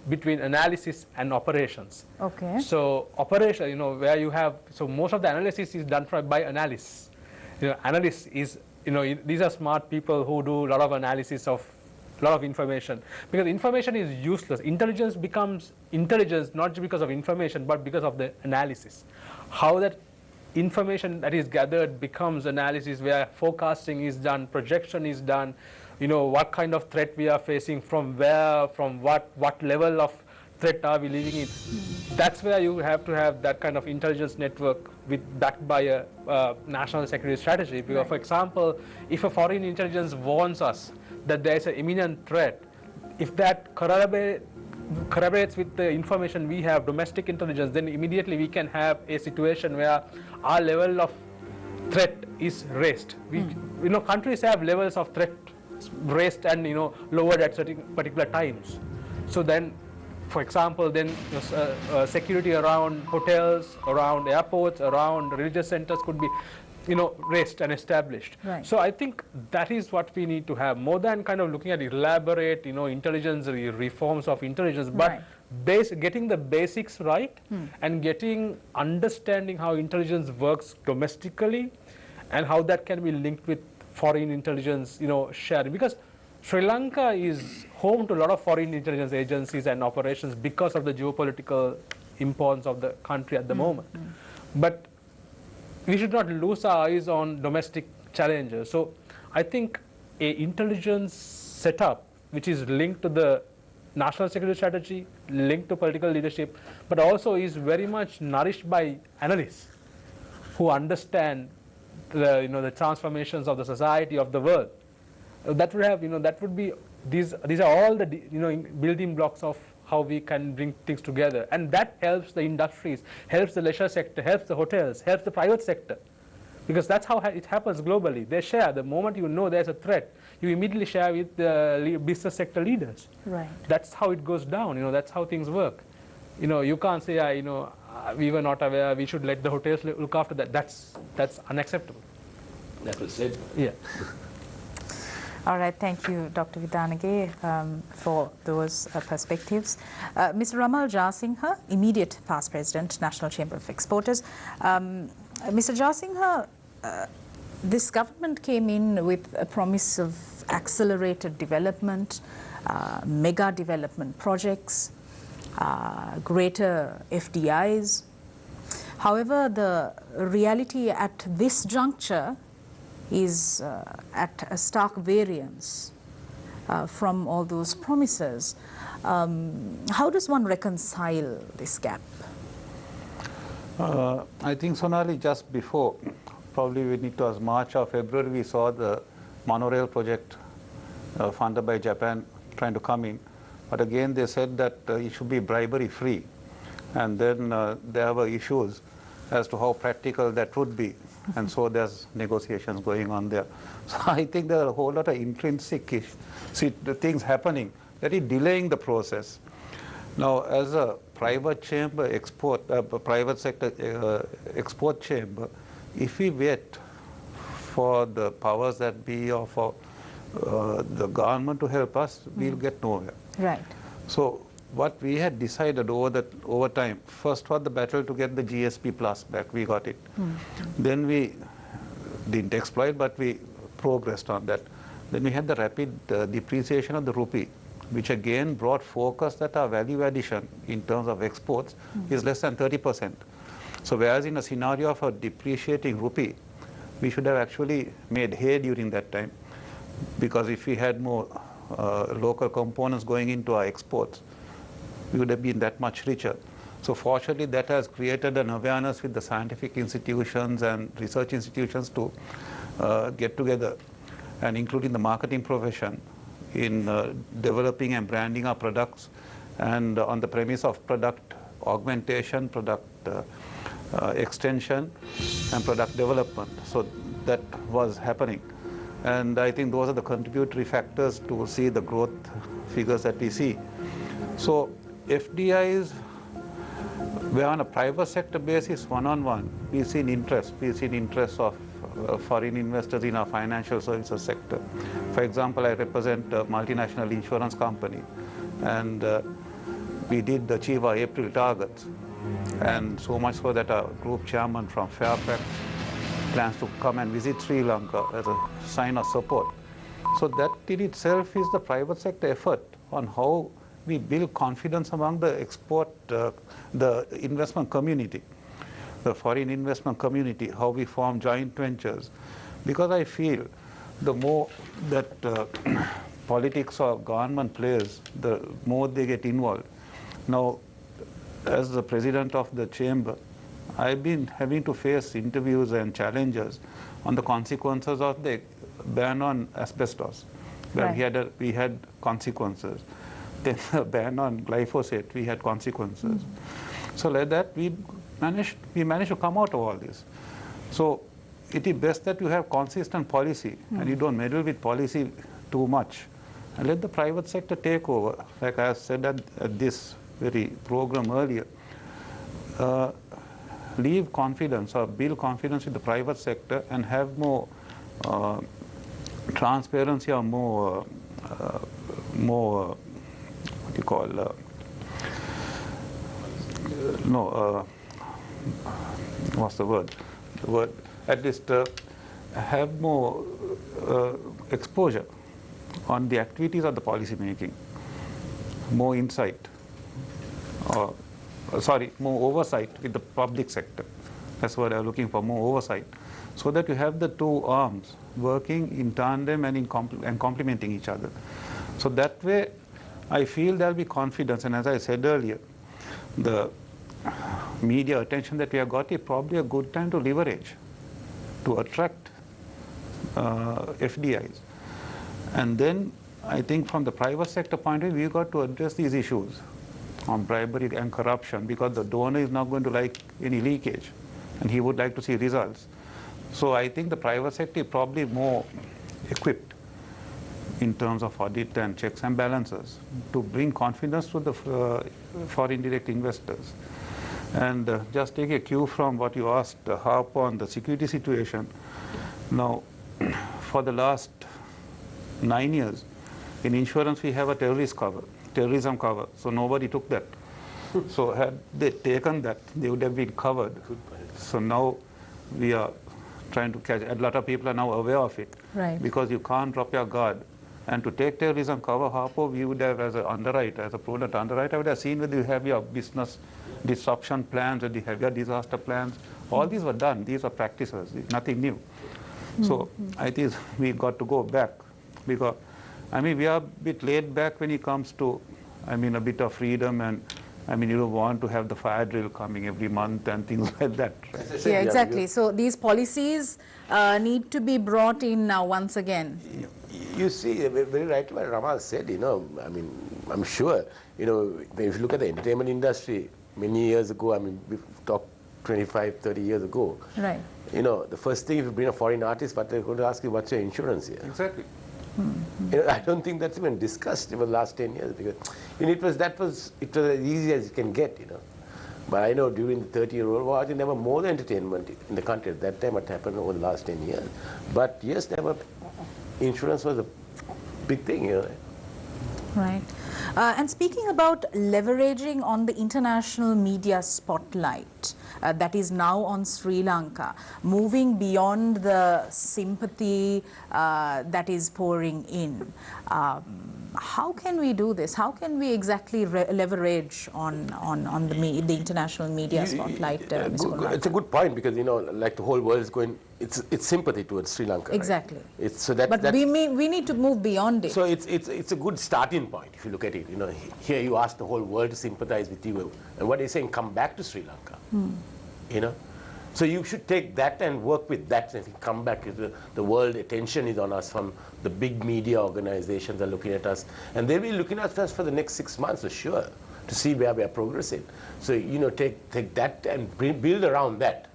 between analysis and operations. Okay. So operation, where you have, so most of the analysis is done by analysts. Analysts is, these are smart people who do a lot of analysis of a lot of information. Because information is useless. Intelligence becomes intelligence not just because of information, but because of the analysis. How that information that is gathered becomes analysis, where forecasting is done, projection is done, what kind of threat we are facing, from where, from what level of threat are we living in. That's where you have to have that kind of intelligence network backed by a national security strategy. Because, for example, if a foreign intelligence warns us that there is an imminent threat, if that corroborates with the information we have, domestic intelligence, then immediately we can have a situation where our level of threat is raised. Countries have levels of threat raised and lowered at certain particular times. So then for example, then security around hotels, around airports, around religious centers could be, raised and established. Right. So I think that is what we need to have, more than kind of looking at elaborate, intelligence reforms of intelligence, but getting the basics right and understanding how intelligence works domestically and how that can be linked with foreign intelligence, sharing. Because Sri Lanka is home to a lot of foreign intelligence agencies and operations because of the geopolitical importance of the country at the moment. But we should not lose our eyes on domestic challenges. So I think a intelligence setup which is linked to the national security strategy, linked to political leadership, but also is very much nourished by analysts who understand the transformations of the society, of the world. That would have, that would be, these are all the building blocks of how we can bring things together, and that helps the industries, helps the leisure sector, helps the hotels, helps the private sector, because that's how it happens globally. They share. The moment there's a threat, you immediately share with the business sector leaders. Right. That's how it goes down. That's how things work. You can't say, we were not aware. We should let the hotels look after that. That's unacceptable. That was it. Yeah. All right, thank you, Dr. Vidanage, for those perspectives. Mr. Ramal Jasingha, immediate past president, National Chamber of Exporters. Mr. Jasingha, this government came in with a promise of accelerated development, mega development projects, greater FDIs. However, the reality at this juncture is at a stark variance from all those promises. How does one reconcile this gap? I think, Sonali, just before, probably we need to, as March or February, we saw the monorail project funded by Japan trying to come in. But again, they said that it should be bribery free. And then there were issues as to how practical that would be. And so there's negotiations going on there. So I think there are a whole lot of intrinsic things happening that is delaying the process. Now, as a private chamber private sector export chamber, if we wait for the powers that be or for the government to help us, we'll get nowhere. Right. So what we had decided over time, first was the battle to get the GSP Plus back. We got it. Then we didn't exploit, but we progressed on that. Then we had the rapid depreciation of the rupee, which again brought focus that our value addition in terms of exports is less than 30%. So whereas in a scenario of a depreciating rupee, we should have actually made hay during that time, because if we had more local components going into our exports, we would have been that much richer. So fortunately, that has created an awareness with the scientific institutions and research institutions to get together, and including the marketing profession, in developing and branding our products, and on the premise of product augmentation, product extension, and product development. So that was happening. And I think those are the contributory factors to see the growth figures that we see. So FDIs, where on a private sector basis, one-on-one, we've seen interest. We've seen interest of foreign investors in our financial services sector. For example, I represent a multinational insurance company, and we did achieve our April targets. And so much so that our group chairman from Fairfax plans to come and visit Sri Lanka as a sign of support. So that in itself is the private sector effort on how we build confidence among the the investment community, the foreign investment community, how we form joint ventures. Because I feel the more that politics or government plays, the more they get involved. Now, as the president of the chamber, I've been having to face interviews and challenges on the consequences of the ban on asbestos, where we had consequences. Then the ban on glyphosate, we had consequences. So like that, we managed to come out of all this. So it is best that you have consistent policy and you don't meddle with policy too much, and let the private sector take over. Like I have said at this very program earlier, leave confidence or build confidence in the private sector and have more transparency or more what do you call what's the word? The word at least have more exposure on the activities of the policy making, more insight, or more oversight with the public sector. That's what I'm looking for, more oversight, so that you have the two arms working in tandem and complementing each other. So that way, I feel there'll be confidence. And as I said earlier, the media attention that we have got is probably a good time to leverage, to attract FDIs. And then I think from the private sector point of view, we've got to address these issues on bribery and corruption, because the donor is not going to like any leakage, and he would like to see results. So I think the private sector is probably more equipped in terms of audit and checks and balances to bring confidence to the foreign direct investors. And just take a cue from what you asked, Harp, on the security situation. Now, for the last 9 years, in insurance we have a terrorism cover, so nobody took that. So had they taken that, they would have been covered. So now we are trying to catch, a lot of people are now aware of it, right, because you can't drop your guard. And to take terrorism cover, Harpo, we would have, as an underwriter, as a prudent underwriter, I would have seen whether you have your business disruption plans, whether you have your disaster plans. All these were done. These are practices, nothing new. So I think we got to go back, because, I mean, we are a bit laid back when it comes to, I mean, a bit of freedom, and I mean, you don't want to have the fire drill coming every month and things like that. Right? Yeah, exactly. So these policies need to be brought in now once again. You see, very rightly what Ramal said, you know, I mean, I'm sure, you know, if you look at the entertainment industry, many years ago, I mean, we talked 25, 30 years ago. Right. You know, the first thing, if you bring a foreign artist, what they're going to ask you, what's your insurance here? Exactly. You know, I don't think that's even discussed over the last 10 years, because you know, it was as easy as you can get, you know. But I know during the 30-year-old war, there were more entertainment in the country at that time. What happened over the last 10 years? But yes, insurance was a big thing, you know. Right. And speaking about leveraging on the international media spotlight that is now on Sri Lanka, moving beyond the sympathy that is pouring in, how can we do this? How can we exactly leverage on the international media spotlight, Mr. Kulkarni? It's a good point, because, you know, like the whole world is going, it's sympathy towards Sri Lanka. Exactly. Right? So that, but we need to move beyond it. So it's a good starting point, if you look at it. You know, here you ask the whole world to sympathize with you, and what are you saying? Come back to Sri Lanka. You know, so you should take that and work with that. And come back. The world attention is on us, from the big media organizations are looking at us, and they'll be looking at us for the next 6 months for sure, to see where we are progressing. So, you know, take that and build around that.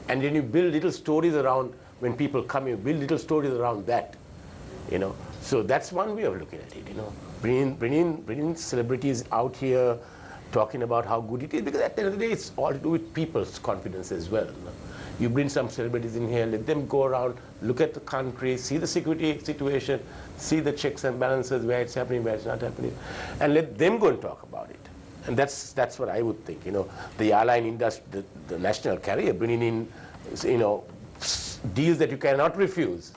And then you build little stories around, when people come, you build little stories around that, you know. So that's one way of looking at it, you know. Bringing celebrities out here, talking about how good it is, because at the end of the day, it's all to do with people's confidence as well. You know? You bring some celebrities in here, let them go around, look at the country, see the security situation, see the checks and balances, where it's happening, where it's not happening, and let them go and talk about it. And that's what I would think. You know, the airline industry, the national carrier, bringing in, you know, deals that you cannot refuse.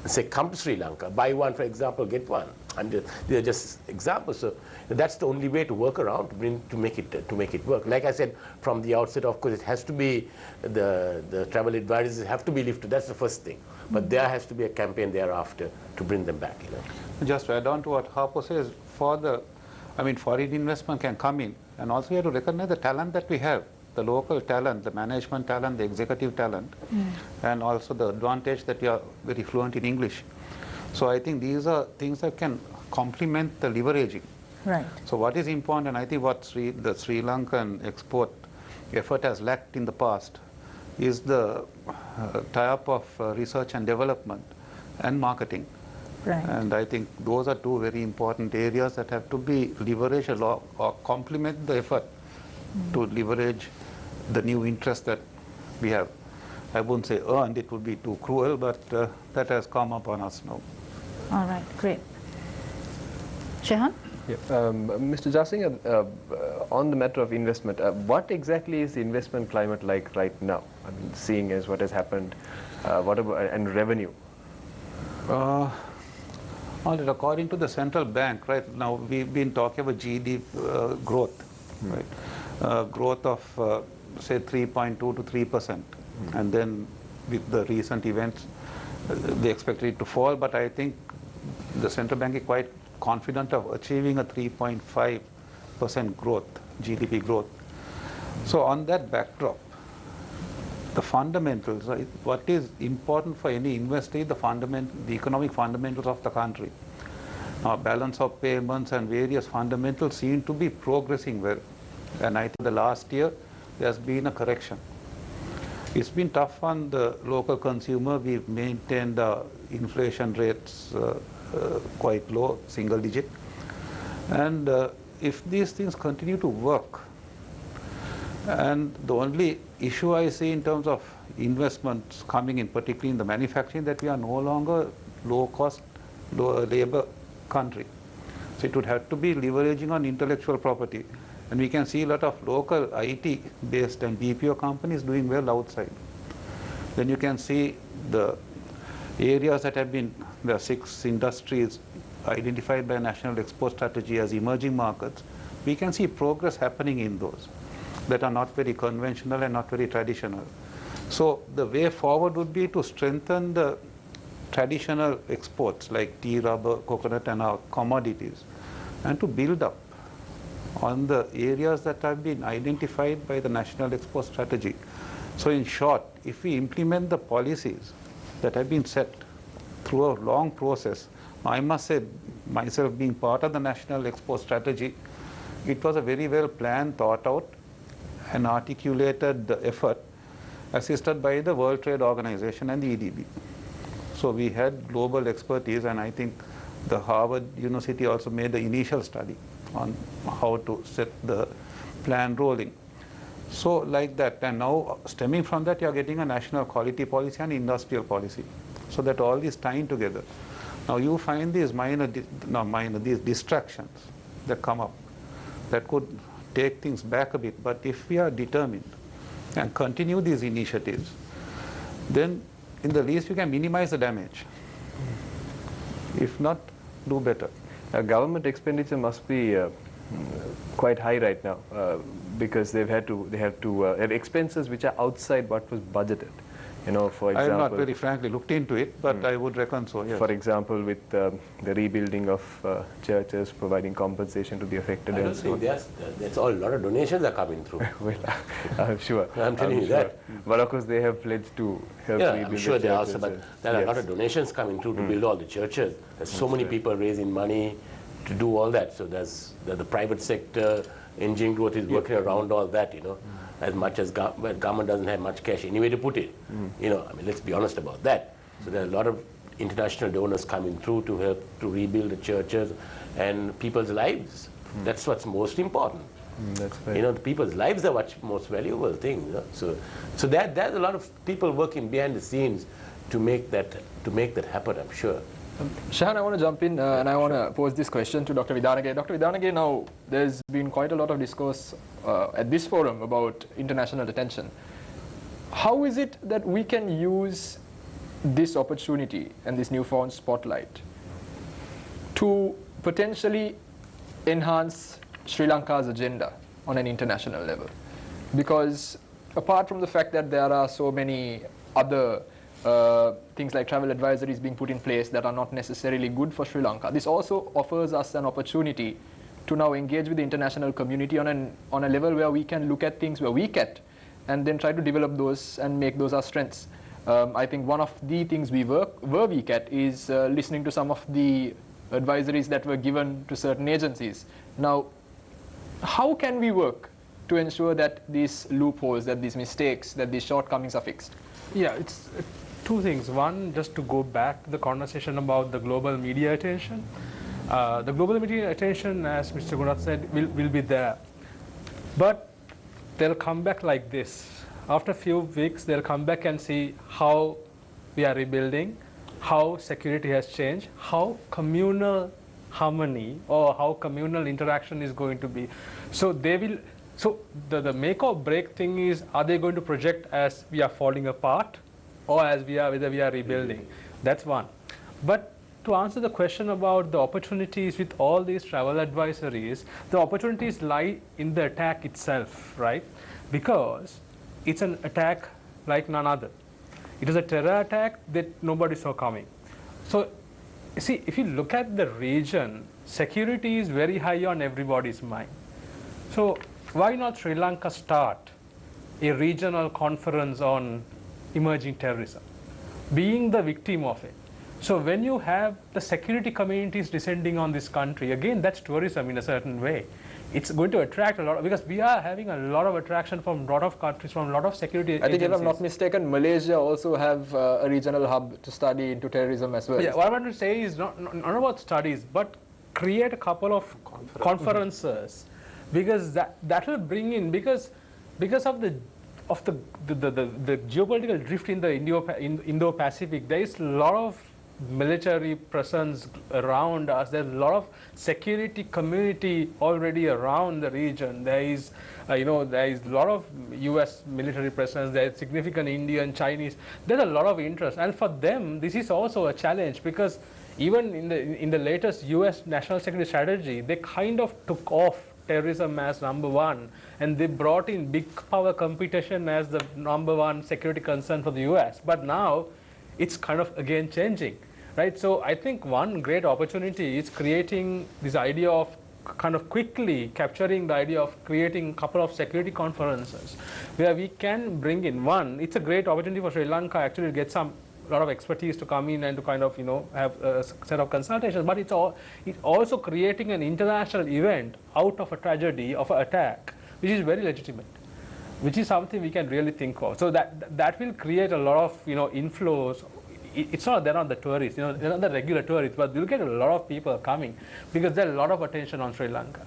Say, come to Sri Lanka, buy one, for example, get one. And they're just examples. So that's the only way to work around, to make it work. Like I said from the outset, of course, it has to be the travel advisors have to be lifted. That's the first thing. But there has to be a campaign thereafter to bring them back. You know. Just to add on to what Harpo says, foreign investment can come in, and also you have to recognize the talent that we have, the local talent, the management talent, the executive talent, and also the advantage that you are very fluent in English. So I think these are things that can complement the leveraging. Right. So what is important, and I think what the Sri Lankan export effort has lacked in the past, is the tie-up of research and development and marketing. Right. And I think those are two very important areas that have to be leveraged along or complement the effort to leverage the new interest that we have. I wouldn't say earned, it would be too cruel, but that has come upon us now. All right, great. Shehan? Yeah. Mr. Jasingha, on the matter of investment, what exactly is the investment climate like right now? I mean, seeing as what has happened, what about, and revenue? According to the central bank, right now we've been talking about GDP growth, right? Growth of say 3.2 to 3%, and then with the recent events, they expect it to fall. But I think the central bank is quite confident of achieving a 3.5% growth, GDP growth. So on that backdrop, the fundamentals, right, what is important for any investor is the economic fundamentals of the country. Now, balance of payments and various fundamentals seem to be progressing well. And I think the last year there has been a correction. It's been tough on the local consumer. We've maintained inflation rates quite low, single digit. And if these things continue to work, and the only issue I see in terms of investments coming in, particularly in the manufacturing, that we are no longer low-cost, low-labor country. So it would have to be leveraging on intellectual property. And we can see a lot of local IT-based and BPO companies doing well outside. Then you can see the areas that have been, there are 6 industries identified by National Export Strategy as emerging markets. We can see progress happening in those that are not very conventional and not very traditional. So the way forward would be to strengthen the traditional exports like tea, rubber, coconut and our commodities, and to build up on the areas that have been identified by the National Export Strategy. So in short, if we implement the policies that have been set through a long process, I must say, myself being part of the National Export Strategy, it was a very well planned, thought out, and articulated effort assisted by the World Trade Organization and the EDB. So we had global expertise, and I think the Harvard University also made the initial study on how to set the plan rolling. So like that, and now stemming from that, you are getting a national quality policy and industrial policy, so that all these tying together. Now you find these these distractions that come up that could take things back a bit, but if we are determined and continue these initiatives, then in the least we can minimize the damage. If not, do better. Government expenditure must be quite high right now because they have expenses which are outside what was budgeted. You know, for example, I have not very frankly looked into it, but I would reckon so, yes. For example, with the rebuilding of churches, providing compensation to the affected. I don't think that's all. A lot of donations are coming through. Well, I'm sure. I'm telling you that. But of course, they have pledged to help rebuild I'm sure the they churches. also, but there are a lot of donations coming through to build all the churches. There's so many people raising money to do all that. So there's the private sector, engine growth is working around all that, you know. As much as government doesn't have much cash anyway to put it. You know, I mean, let's be honest about that. So there are a lot of international donors coming through to help to rebuild the churches and people's lives. That's what's most important. That's right. You know, the people's lives are what's most valuable thing. You know? So there's a lot of people working behind the scenes to make that happen, I'm sure. Shehan, I want to jump in and I want to pose this question to Dr. Vidanage. Dr. Vidanage, now there's been quite a lot of discourse at this forum about international attention. How is it that we can use this opportunity and this newfound spotlight to potentially enhance Sri Lanka's agenda on an international level? Because apart from the fact that there are so many other things like travel advisories being put in place that are not necessarily good for Sri Lanka, this also offers us an opportunity to now engage with the international community on a level where we can look at things we're weak at and then try to develop those and make those our strengths. I think one of the things we were weak at is listening to some of the advisories that were given to certain agencies. Now, how can we work to ensure that these loopholes, that these mistakes, that these shortcomings are fixed? Yeah, it's two things. One, just to go back to the conversation about the global media attention. The global media attention, as Mr. Gunath said, will be there. But they'll come back like this. After a few weeks, they'll come back and see how we are rebuilding, how security has changed, how communal harmony or how communal interaction is going to be. So they will. So the make or break thing is, are they going to project as we are falling apart, or as whether we are rebuilding? That's one. But to answer the question about the opportunities with all these travel advisories, the opportunities lie in the attack itself, right? Because it's an attack like none other. It is a terror attack that nobody saw coming. So, see, if you look at the region, security is very high on everybody's mind. So, why not Sri Lanka start a regional conference on emerging terrorism, being the victim of it? So when you have the security communities descending on this country, again, that's tourism in a certain way. It's going to attract a lot, because we are having a lot of attraction from a lot of countries, from a lot of security agencies. I think, if I'm not mistaken, Malaysia also have a regional hub to study into terrorism as well. Yeah, what I want to say is not about studies, but create a couple of conferences, because that will bring in, because of the geopolitical drift in the Indo-Pacific, there is a lot of military presence around us. There's a lot of security community already around the region. There is, there is a lot of U.S. military presence. There is significant Indian, Chinese. There's a lot of interest, and for them, this is also a challenge, because even in the latest U.S. national security strategy, they kind of took off terrorism as number one, and they brought in big power competition as the number one security concern for the U.S. But now it's kind of again changing, right? So I think one great opportunity is creating this idea of kind of quickly capturing the idea of creating a couple of security conferences where we can bring in one. It's a great opportunity for Sri Lanka actually to get a lot of expertise to come in and to kind of have a set of consultations, but it's also creating an international event out of a tragedy of an attack, which is very legitimate, which is something we can really think of. So that will create a lot of inflows. It's not they're not the tourists, they're not the regular tourists, but you'll get a lot of people coming because there's a lot of attention on Sri Lanka.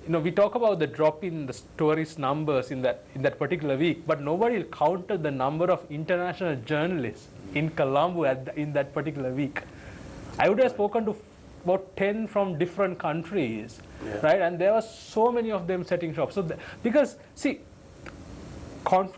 We talk about the drop in the tourist numbers in that particular week, but nobody counted the number of international journalists in Colombo in that particular week. I would have spoken to about 10 from different countries, right? And there were so many of them setting shops. So because see,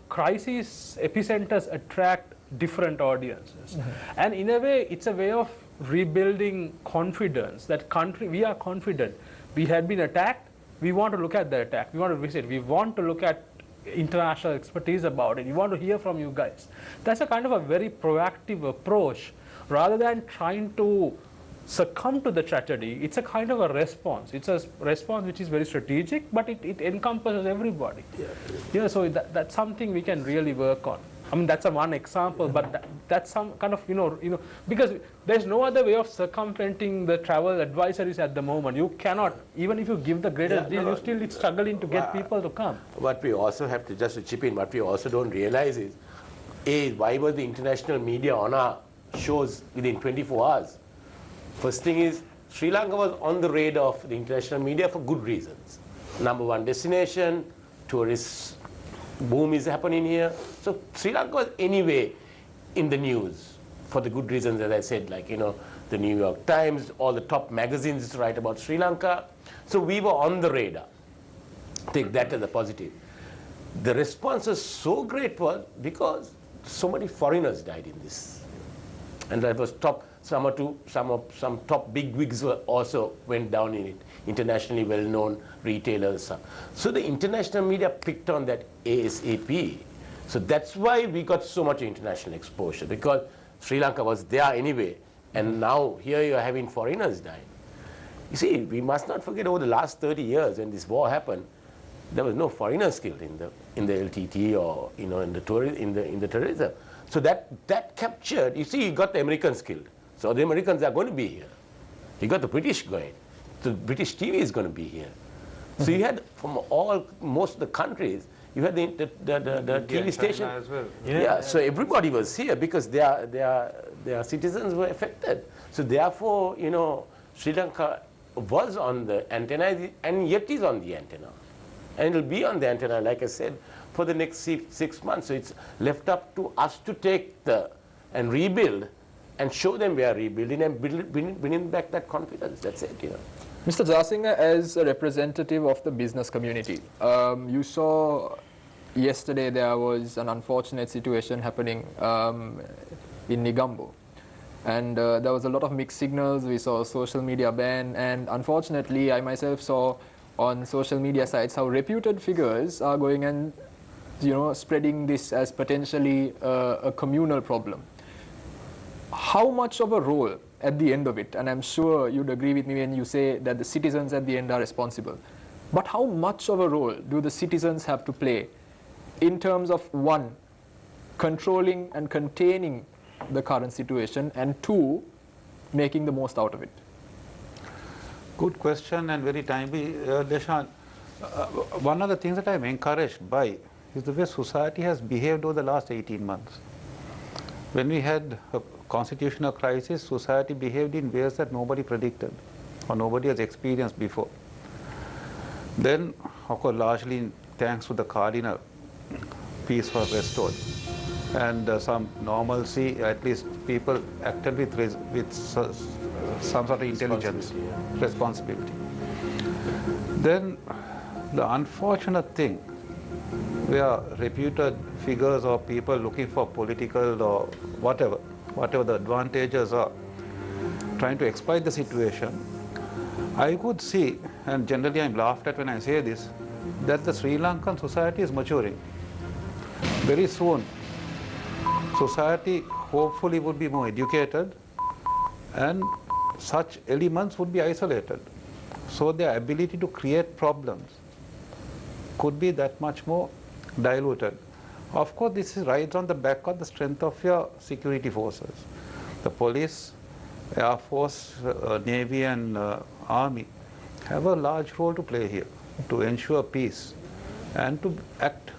crisis epicenters attract different audiences, and in a way, it's a way of rebuilding confidence. That country, we are confident. We had been attacked. We want to look at the attack. We want to visit. We want to look at international expertise about it. We want to hear from you guys. That's a kind of a very proactive approach, rather than trying to succumb to the tragedy. It's a kind of a response. It's a response which is very strategic, but it encompasses everybody. So that's something we can really work on. I mean, that's one example, but that's some kind of, because there's no other way of circumventing the travel advisories at the moment. You cannot, even if you give the greatest deal, you're still struggling to get people to come. What we also have to, just to chip in, what we also don't realize is, why was the international media on our shows within 24 hours? First thing is, Sri Lanka was on the radar of the international media for good reasons. Number one destination, tourists boom is happening here. So Sri Lanka was anyway in the news for the good reasons, as I said, like, the New York Times, all the top magazines write about Sri Lanka. So we were on the radar. Take that as a positive. The response was so great was because so many foreigners died in this. And that was some top bigwigs also went down in it, internationally well-known retailers. So the international media picked on that ASAP. So that's why we got so much international exposure, because Sri Lanka was there anyway, and now here you're having foreigners dying. You see, we must not forget, over the last 30 years when this war happened, there was no foreigners killed in the LTT or in the terrorism. So that captured. You see, you got the Americans killed. So the Americans are going to be here. You got the British going. The British TV is going to be here. So you had from most of the countries, You had the TV station as well. Yeah, so everybody was here because their citizens were affected. So therefore, you know, Sri Lanka was on the antenna and yet is on the antenna. And it will be on the antenna, like I said, for the next 6 months. So it's left up to us to take and rebuild and show them we are rebuilding and bringing back that confidence. That's it, you know. Mr. Jasingha, as a representative of the business community, you saw yesterday there was an unfortunate situation happening in Negombo. And there was a lot of mixed signals. We saw a social media ban, and unfortunately, I myself saw on social media sites how reputed figures are going and, you know, spreading this as potentially a communal problem. How much of a role at the end of it, and I'm sure you'd agree with me when you say that the citizens at the end are responsible, but how much of a role do the citizens have to play in terms of, one, controlling and containing the current situation, and two, making the most out of it? Good question and very timely, Deshan. One of the things that I'm encouraged by is the way society has behaved over the last 18 months. When we had a constitutional crisis, society behaved in ways that nobody predicted or nobody has experienced before. Then, of course, largely thanks to the Cardinal, peace was restored. And some normalcy, at least people acted with some sort of intelligence, responsibility. Then the unfortunate thing, where reputed figures or people looking for political or whatever the advantages are, trying to exploit the situation, I could see, and generally I'm laughed at when I say this, that the Sri Lankan society is maturing. Very soon, society hopefully would be more educated and such elements would be isolated. So their ability to create problems could be that much more diluted. Of course, this rides on the back of the strength of your security forces. The police, Air Force, Navy and Army have a large role to play here to ensure peace and to act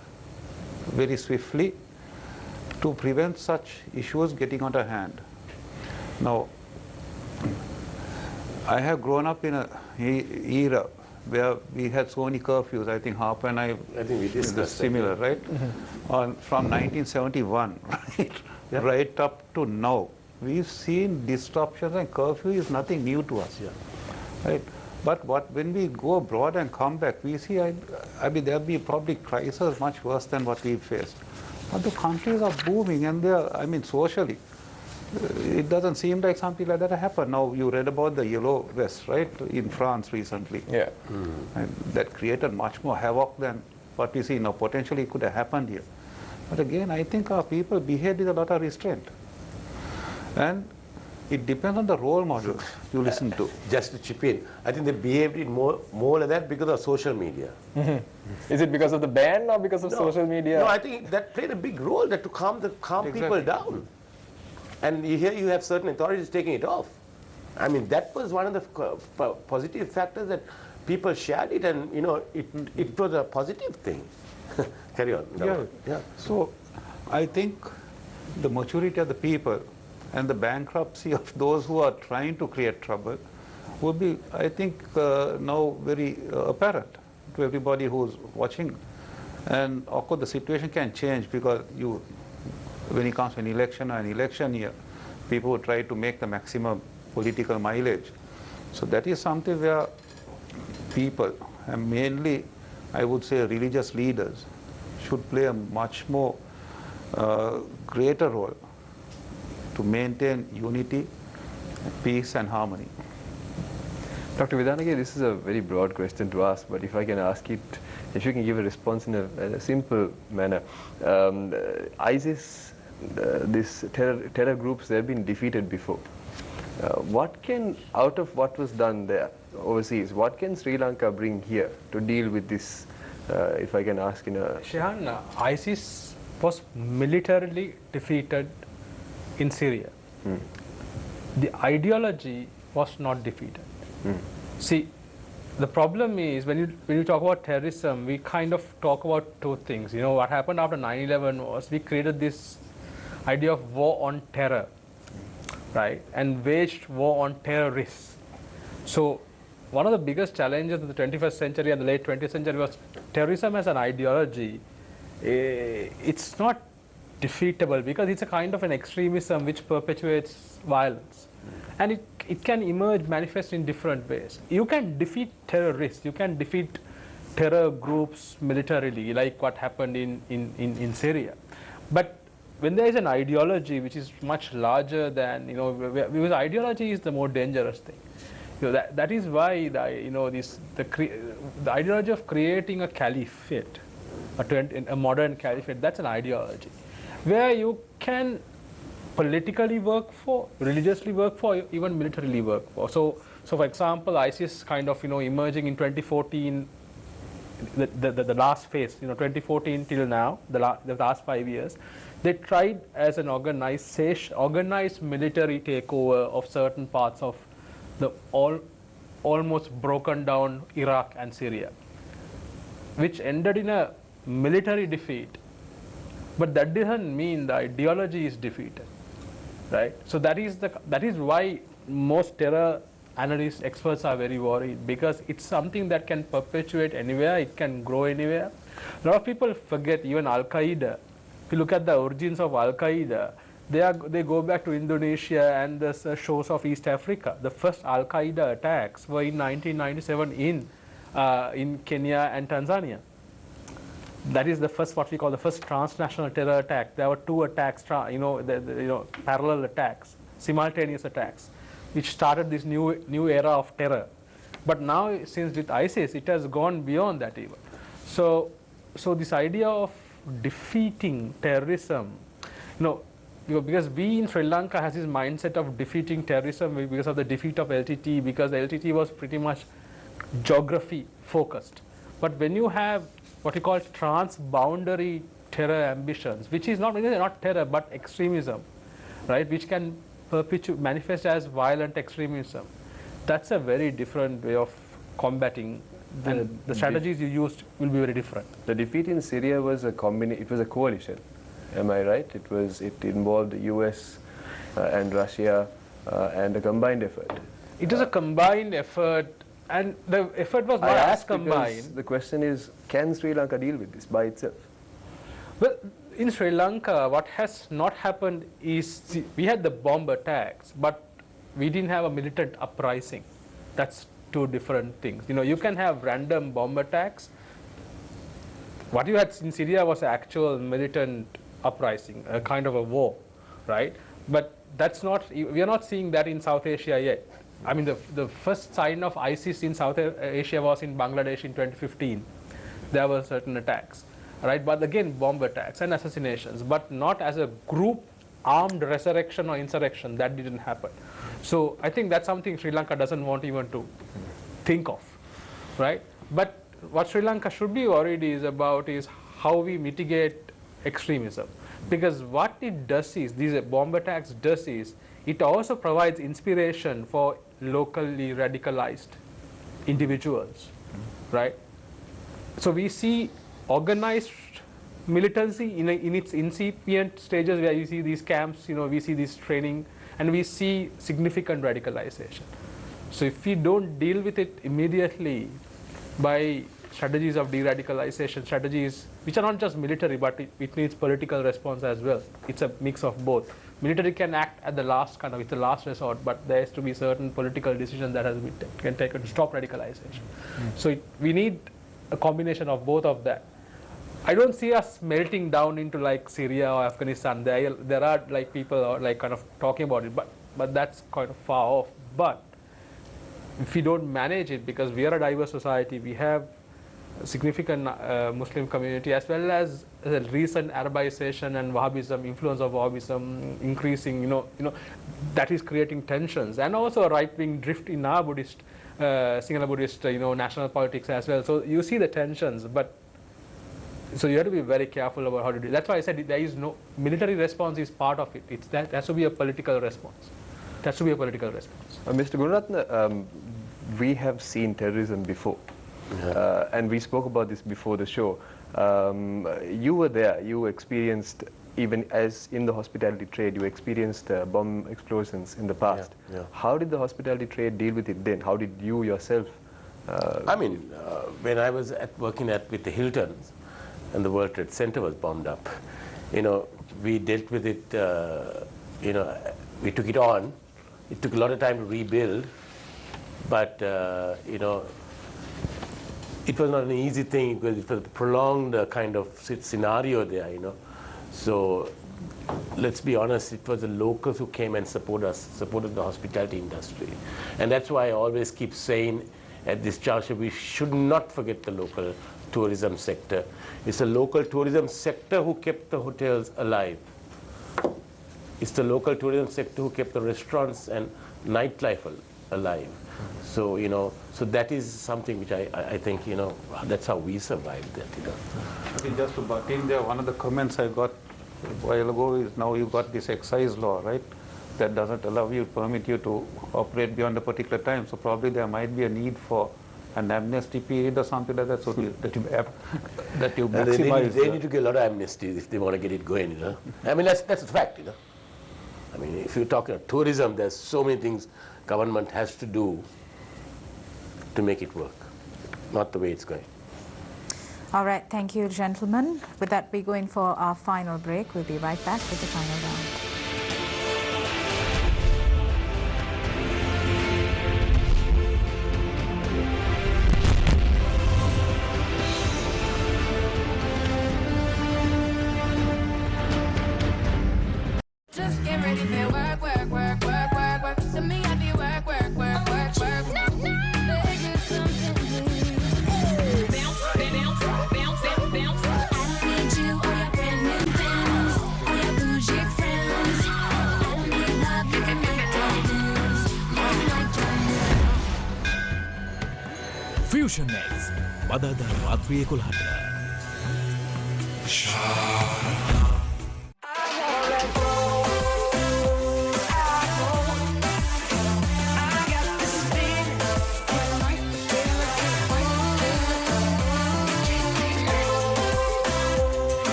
very swiftly to prevent such issues getting out of hand. Now, I have grown up in an era where we had so many curfews. I think Harper and I think we discussed similar, right? From 1971, right? Yeah. Right up to now, we've seen disruptions, and curfew is nothing new to us. Yeah. Right? But when we go abroad and come back, we see, I mean, there'll be probably crises much worse than what we faced. But the countries are booming, and they're, I mean, socially, it doesn't seem like something like that happened. Now, you read about the yellow vest, right, in France recently. Yeah. And that created much more havoc than what we see now. Potentially, it could have happened here. But again, I think our people behaved with a lot of restraint. And it depends on the role models you listen to. Just to chip in, I think they behaved in more like that because of social media. Is it because of the ban or because of social media? No, I think that played a big role to calm people down. And here you have certain authorities taking it off. I mean, that was one of the positive factors that people shared it, and you know, it was a positive thing. Carry on. Yeah. So, I think the maturity of the people and the bankruptcy of those who are trying to create trouble would be, I think, now very apparent to everybody who's watching. And of course, the situation can change because when it comes to an election year, people will try to make the maximum political mileage. So that is something where people, and mainly, I would say, religious leaders, should play a much more greater role to maintain unity, peace and harmony. Dr. Vidanage, this is a very broad question to ask, but if I can ask it, if you can give a response in a simple manner. ISIS, these terror groups, they've been defeated before. What can, out of what was done there overseas, what can Sri Lanka bring here to deal with this, if I can ask in a... Shehan, ISIS was militarily defeated in Syria. The ideology was not defeated. See, The problem is when you talk about terrorism, we kind of talk about two things. You know, what happened after 9/11 was we created this idea of war on terror, right? And waged war on terrorists. So one of the biggest challenges of the 21st century and the late 20th century was terrorism as an ideology. It's not defeatable because it's a kind of an extremism which perpetuates violence. And it can emerge, manifest in different ways. You can defeat terrorists, you can defeat terror groups militarily, like what happened in Syria. But when there is an ideology which is much larger than, you know, because ideology is the more dangerous thing. You know, that is why the ideology of creating a caliphate, a modern caliphate, that's an ideology where you can politically work for, religiously work for, even militarily work for. So for example, ISIS kind of, you know, emerging in 2014, the last phase, you know, 2014 till now, the last 5 years, they tried as an organized military takeover of certain parts of the almost broken down Iraq and Syria, which ended in a military defeat. But that doesn't mean the ideology is defeated, right? So that is why most terror analysts, experts are very worried, because it's something that can perpetuate anywhere, it can grow anywhere. A lot of people forget even Al-Qaeda. If you look at the origins of Al-Qaeda, they go back to Indonesia and the shores of East Africa. The first Al-Qaeda attacks were in 1997 in Kenya and Tanzania. That is the first, what we call the first transnational terror attack. There were two attacks, parallel attacks, simultaneous attacks, which started this new era of terror. But now, since with ISIS, it has gone beyond that even. So this idea of defeating terrorism, because we in Sri Lanka has this mindset of defeating terrorism because of the defeat of LTT, because LTT was pretty much geography focused. But when you have what we call transboundary terror ambitions, which is not terror but extremism, right, which can manifest as violent extremism, that's a very different way of combating, and the strategies you used will be very different. The defeat in Syria was it was a coalition, am I right? It involved the US and Russia and a combined effort. It was a combined effort, and the effort was not as combined. The question is, can Sri Lanka deal with this by itself? Well, in Sri Lanka, what has not happened is, we had the bomb attacks, but we didn't have a militant uprising. That's two different things. You can have random bomb attacks. What you had in Syria was an actual militant uprising, a kind of a war, right? But that's not, we are not seeing that in South Asia yet. I mean, the first sign of ISIS in South Asia was in Bangladesh in 2015. There were certain attacks, right? But again, bomb attacks and assassinations, but not as a group armed resurrection or insurrection. That didn't happen. So I think that's something Sri Lanka doesn't want even to think of, right? But what Sri Lanka should be worried about is how we mitigate extremism. Because what it does is, these bomb attacks does is, it also provides inspiration for locally radicalized individuals, right? So we see organized militancy in its incipient stages, where you see these camps, we see this training, and we see significant radicalization. So if we don't deal with it immediately by strategies of de-radicalization, strategies which are not just military, but it needs political response as well. It's a mix of both. Military can act at the last it's the last resort, but there has to be certain political decisions that has to be taken to stop radicalization. So we need a combination of both of that. I don't see us melting down into like Syria or Afghanistan. There are like people are like kind of talking about it, but that's kind of far off. But if we don't manage it, because we are a diverse society, we have a significant Muslim community, as well as the recent Arabization and Wahhabism, influence of Wahhabism increasing, that is creating tensions, and also a right-wing drift in our Buddhist, Sinhala Buddhist, national politics as well. So you see the tensions, but so you have to be very careful about how to do it. That's why I said there is no military response is part of it. That has to be a political response. That has to be a political response. Mr. Gunaratna, we have seen terrorism before. And we spoke about this before the show. You were there, you experienced, even as in the hospitality trade, you experienced bomb explosions in the past. How did the hospitality trade deal with it then? How did you yourself? I mean, when I was working with the Hiltons and the World Trade Center was bombed up, you know, we dealt with it, you know, we took it on. It took a lot of time to rebuild, but, you know, it was not an easy thing because it was a prolonged kind of scenario there, you know. So let's be honest, it was the locals who came and supported the hospitality industry. And that's why I always keep saying at this juncture, we should not forget the local tourism sector. It's the local tourism sector who kept the hotels alive. It's the local tourism sector who kept the restaurants and nightlife alive. So, you know, so that is something which I think, you know, that's how we survived that, you know. I think just to butt in there, one of the comments I got a while ago is now you've got this excise law, right? That doesn't allow you, permit you to operate beyond a particular time. So probably there might be a need for an amnesty period or something like that, so that you maximize. They need to get a lot of amnesties if they want to get it going, you know. I mean, that's a fact, you know. I mean, if you're talking about tourism, there's so many things government has to do to make it work, not the way it's going. All right, thank you, gentlemen. With that, we're going for our final break. We'll be right back with the final round. Just get ready for work, work, work, work, work, work. To me, I be work, work, work, work, work. Beg is something new. Bounce, bounce, bounce, bounce. I don't need you or your brand new pants or your bougie friends. I don't need love, you can make that dance. Like Jordan. Fusion X බදාදා රාත්‍රියේ 11ට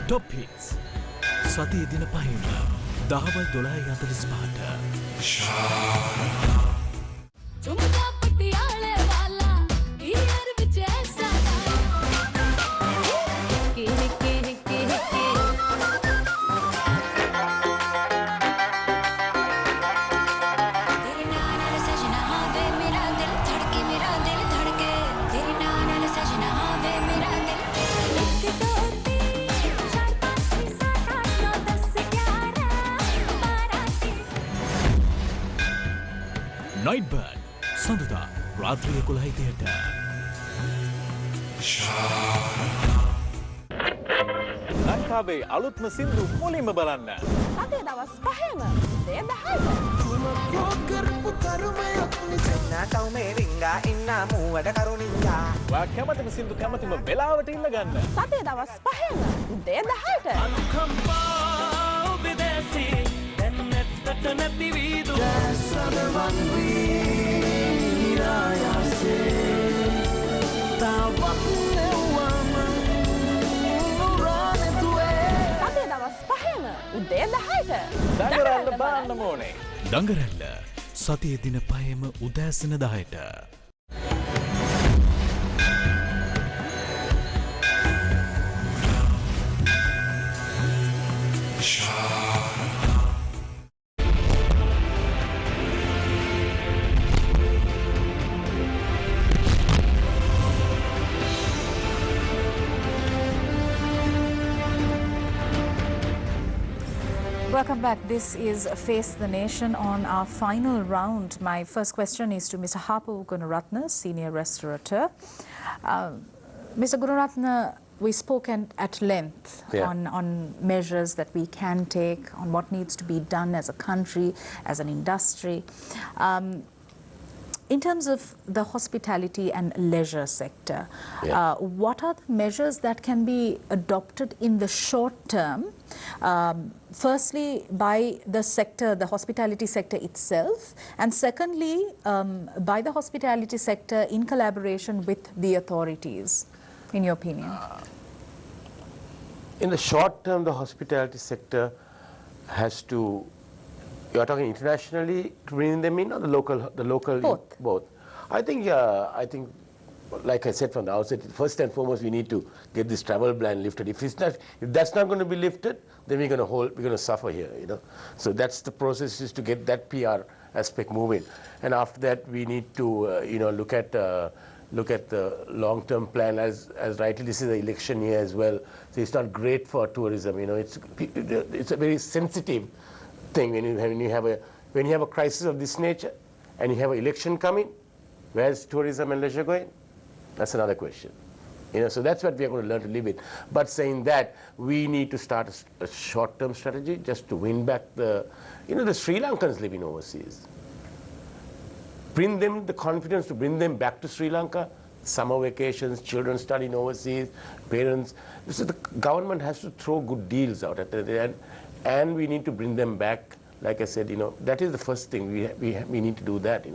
Top Hits සතිය දින පහෙම දහවල් 12:45ට झुमका पटियाले वाला year which ऐसा के तेरे नाम नाल सजना वे मेरा दिल धड़के तेरे नाम नाल सजना वे मेरा दिल एक दो तीन चार पाँच छः सात आठ नौ 10 11 12 Night Bird සඳුදා රාත්‍රියේ 11:30ට ලංකාවේ අලුත්ම සින්දු මුලින්ම බලන්න. අද දවස් 5ම දෙය 10ට. කරපු කර්මයක් නිසා මේ රිංගා ඉන්න මූවඩ කරුණින්ගා. ඔයා කැමතිම සින්දු කැමතිම වෙලාවට ඉල්ල ගන්න. සතේ දවස් 5ම දෙය 10ට. අනුකම්පා ඔබේ දැසි දැන් නැත්තට නැති වීදු දැසනවන් වීරායසේ තාවත් නෙවම නුරානේ තුවේ සතේ දවස් 5ම උදේ 10ට. දඟරන්න බලන්න ඕනේ. දඟරැල්ල සතිය දින පහෙම උදෑසන 10ට Welcome back. This is Face the Nation on our final round. My first question is to Mr. Hapu Gunaratna, Senior Restaurateur. Mr. Gunaratna, we spoke at length on measures that we can take, on what needs to be done as a country, as an industry. In terms of the hospitality and leisure sector, what are the measures that can be adopted in the short term? Firstly, by the sector, the hospitality sector itself, and secondly, by the hospitality sector in collaboration with the authorities, in your opinion? In the short term, the hospitality sector has to. You are talking internationally to bring them in, or the local? Both. Both. I think, like I said from the outset, first and foremost, we need to get this travel ban lifted. If that's not going to be lifted, then we're going to suffer here, you know. So that's the process, is to get that PR aspect moving, and after that, we need to, look at the long-term plan. As rightly, this is the election year as well, so it's not great for tourism. You know, it's a very sensitive thing when you have a crisis of this nature and you have an election coming. Where's tourism and leisure going? That's another question. You know, so that's what we are going to learn to live with. But saying that, we need to start a short-term strategy just to win back the Sri Lankans living overseas. Bring them the confidence to bring them back to Sri Lanka. Summer vacations, children studying overseas, parents. So the government has to throw good deals out at the end. And we need to bring them back. Like I said, that is the first thing. We need to do that,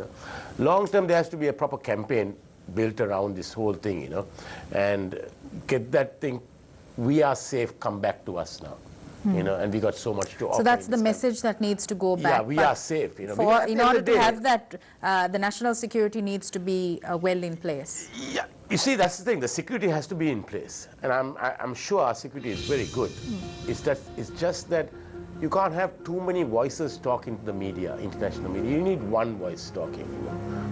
Long term, there has to be a proper campaign built around this whole thing, and get that thing, we are safe, come back to us now. And we got so much to offer. So that's the message that needs to go back. Yeah, we are safe. In order to have that, the national security needs to be well in place. Yeah, you see, that's the thing. The security has to be in place, and I'm sure our security is very good. It's just that you can't have too many voices talking to the media, international media. You need one voice talking.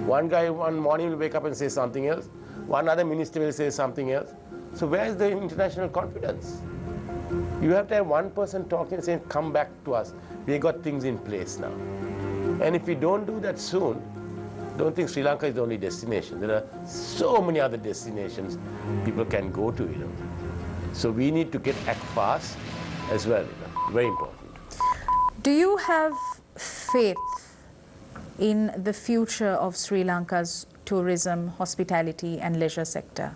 One guy one morning will wake up and say something else. One other minister will say something else. So where is the international confidence? You have to have one person talking and saying, come back to us. We got things in place now. And if we don't do that soon, don't think Sri Lanka is the only destination. There are so many other destinations people can go to, So we need to act fast as well, Very important. Do you have faith in the future of Sri Lanka's tourism, hospitality and leisure sector?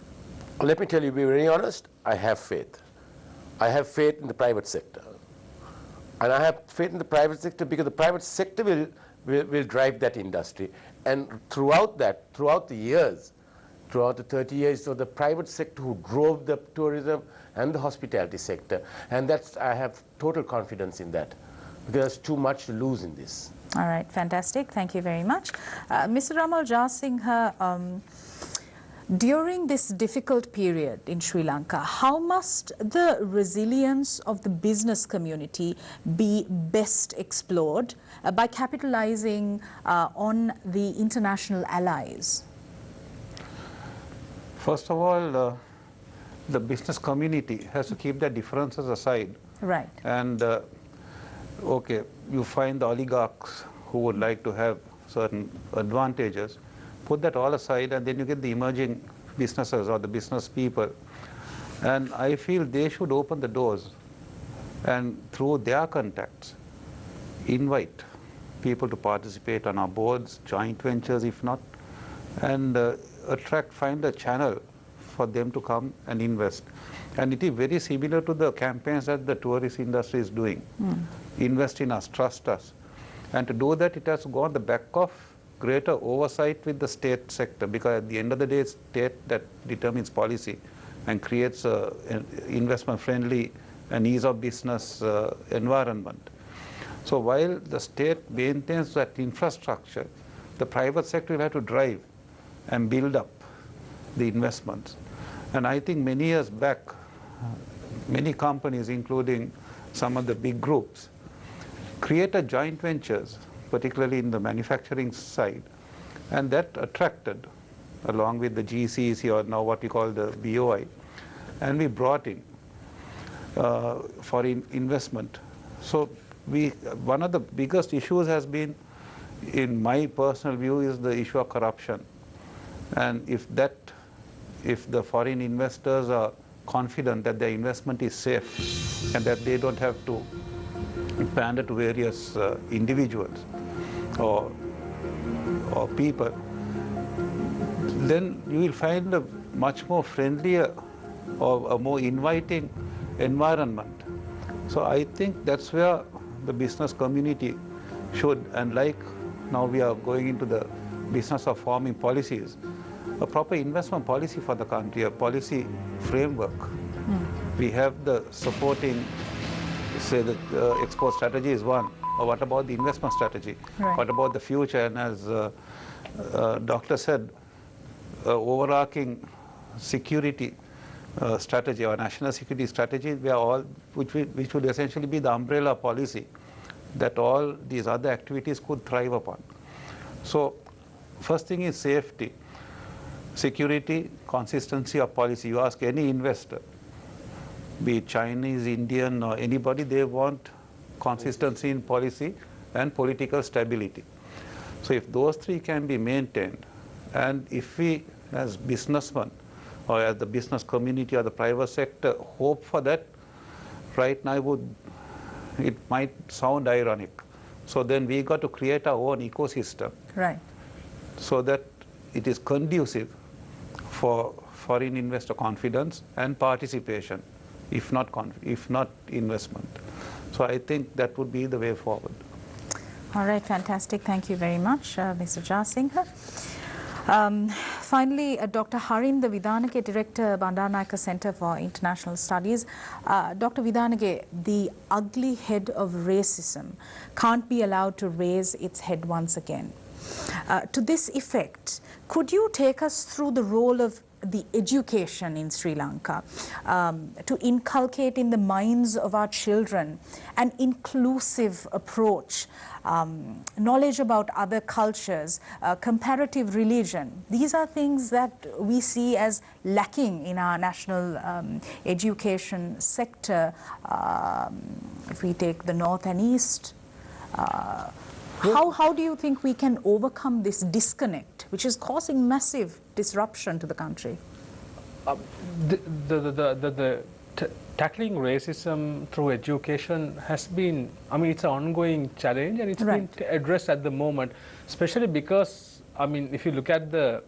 Let me tell you, be very honest, I have faith. I have faith in the private sector. And I have faith in the private sector because the private sector will drive that industry. And throughout the years, throughout the 30 years, so the private sector who drove the tourism and the hospitality sector. And I have total confidence in that, because there's too much to lose in this. All right, fantastic. Thank you very much. Mr. Ramal Jasinghe, during this difficult period in Sri Lanka, how must the resilience of the business community be best explored by capitalizing on the international allies? First of all, the business community has to keep their differences aside. Right. And okay, you find the oligarchs who would like to have certain advantages, put that all aside, and then you get the emerging businesses or the business people. And I feel they should open the doors and through their contacts invite people to participate on our boards, joint ventures if not, and find a channel for them to come and invest. And it is very similar to the campaigns that the tourist industry is doing. Invest in us, trust us. And to do that, it has to go on the back of greater oversight with the state sector, because at the end of the day, it's state that determines policy and creates an investment-friendly and ease of business environment. So while the state maintains that infrastructure, the private sector will have to drive and build up the investments. And I think many years back, many companies, including some of the big groups, created joint ventures, particularly in the manufacturing side, and that attracted, along with the GCC, or now what we call the BOI, and we brought in foreign investment. So one of the biggest issues has been, in my personal view, is the issue of corruption. And if the foreign investors are confident that their investment is safe and that they don't have to pander to various individuals or people, then you will find a much more friendlier or a more inviting environment. So I think that's where the business community should, and like now we are going into the business of forming policies, a proper investment policy for the country, a policy framework. We have the supporting, say the export strategy is one, or what about the investment strategy? Right. What about the future? And as Doctor said, overarching security strategy or national security strategy, which would essentially be the umbrella policy that all these other activities could thrive upon. So first thing is safety, security, consistency of policy. You ask any investor, be it Chinese, Indian, or anybody, they want consistency in policy and political stability. So if those three can be maintained, and if we as businessmen or as the business community or the private sector hope for that, right now it might sound ironic. So then we got to create our own ecosystem, Right. so that it is conducive for foreign investor confidence and participation, if not investment. So I think that would be the way forward. All right, fantastic. Thank you very much, Mr. Jasinghe. Finally, Dr. Harind Vidanage, Director, Bandaranaike Centre for International Studies. Dr. Vidanage, the ugly head of racism can't be allowed to raise its head once again. To this effect, could you take us through the role of the education in Sri Lanka to inculcate in the minds of our children an inclusive approach, knowledge about other cultures, comparative religion? These are things that we see as lacking in our national education sector. If we take the North and East, how do you think we can overcome this disconnect, which is causing massive disruption to the country? Tackling racism through education has been, I mean, it's an ongoing challenge, and it's been addressed at the moment, especially because, I mean, if you look at the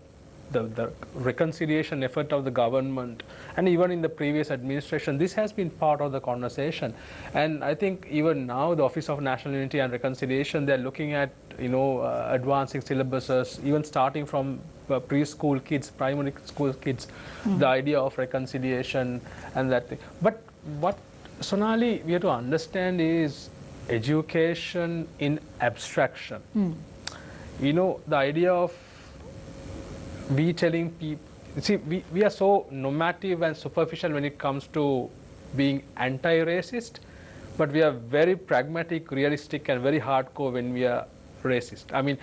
reconciliation effort of the government, and even in the previous administration, this has been part of the conversation. And I think even now the Office of National Unity and Reconciliation, they're looking at, you know, advancing syllabuses, even starting from preschool kids, primary school kids, the idea of reconciliation and that thing. But what, Sonali, we have to understand is education in abstraction. You know, the idea of we telling people, see, we are so normative and superficial when it comes to being anti-racist, but we are very pragmatic, realistic, and very hardcore when we are racist. I mean,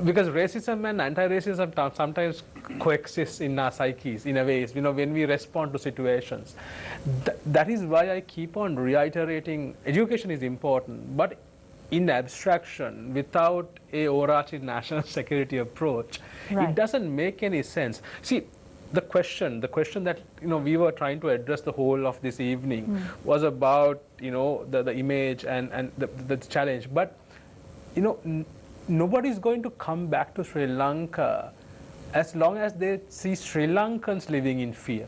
because racism and anti-racism sometimes coexist in our psyches in a way, you know, when we respond to situations. That is why I keep on reiterating education is important, but in abstraction, without a overarching national security approach, it doesn't make any sense. See, the question that, you know, we were trying to address the whole of this evening was about, you know, the image and the challenge. But, you know, nobody is going to come back to Sri Lanka as long as they see Sri Lankans living in fear.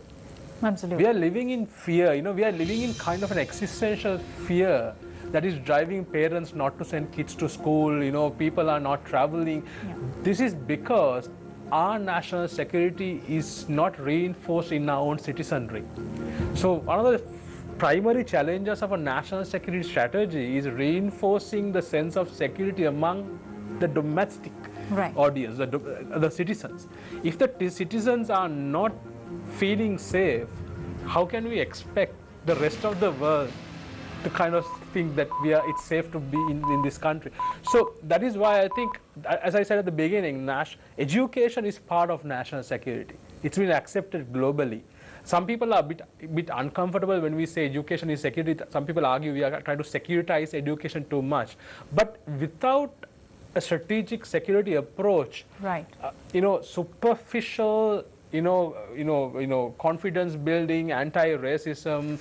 Absolutely. We are living in fear, you know, we are living in kind of an existential fear that is driving parents not to send kids to school, you know, people are not traveling. This is because our national security is not reinforced in our own citizenry. So one of the primary challenges of a national security strategy is reinforcing the sense of security among the domestic audience, the citizens. If the citizens are not feeling safe, how can we expect the rest of the world to kind of think that it's safe to be in this country? So that is why I think, as I said at the beginning, education is part of national security. It's been accepted globally. Some people are a bit uncomfortable when we say education is security. Some people argue we are trying to securitize education too much. But without a strategic security approach, you know, superficial, confidence building, anti-racism,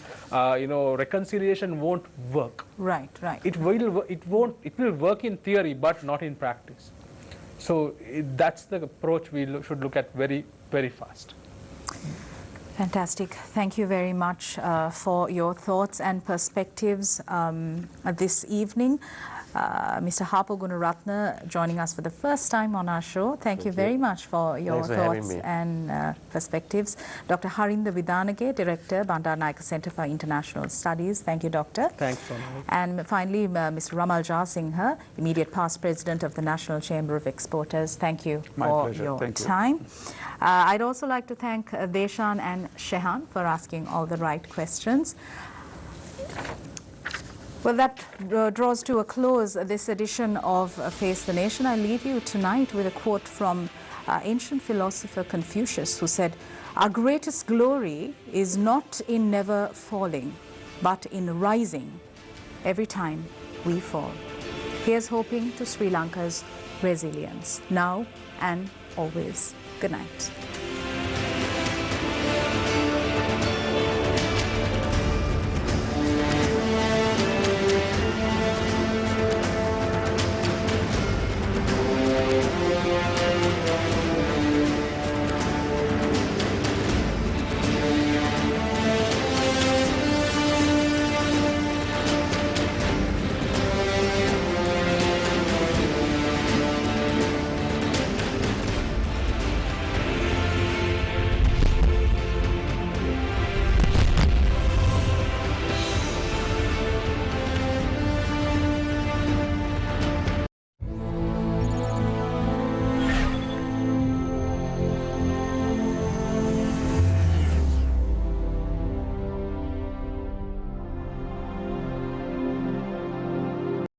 reconciliation won't work. Right. It will work in theory, but not in practice. So that's the approach we should look at very, very fast. Fantastic. Thank you very much for your thoughts and perspectives this evening. Mr. Harpo Gunaratne joining us for the first time on our show. Thank you very much for your thoughts and perspectives. Dr. Harinda Vidanage, Director, Bandaranaike Centre for International Studies. Thank you, Doctor. Thanks so much. And finally, Mr. Ramal Jasinghe, immediate past President of the National Chamber of Exporters. Thank you for your time. I'd also like to thank Deshan and Shehan for asking all the right questions. Well, that draws to a close this edition of Face the Nation. I leave you tonight with a quote from ancient philosopher Confucius, who said, "Our greatest glory is not in never falling, but in rising every time we fall." Here's hoping to Sri Lanka's resilience, now and always. Good night.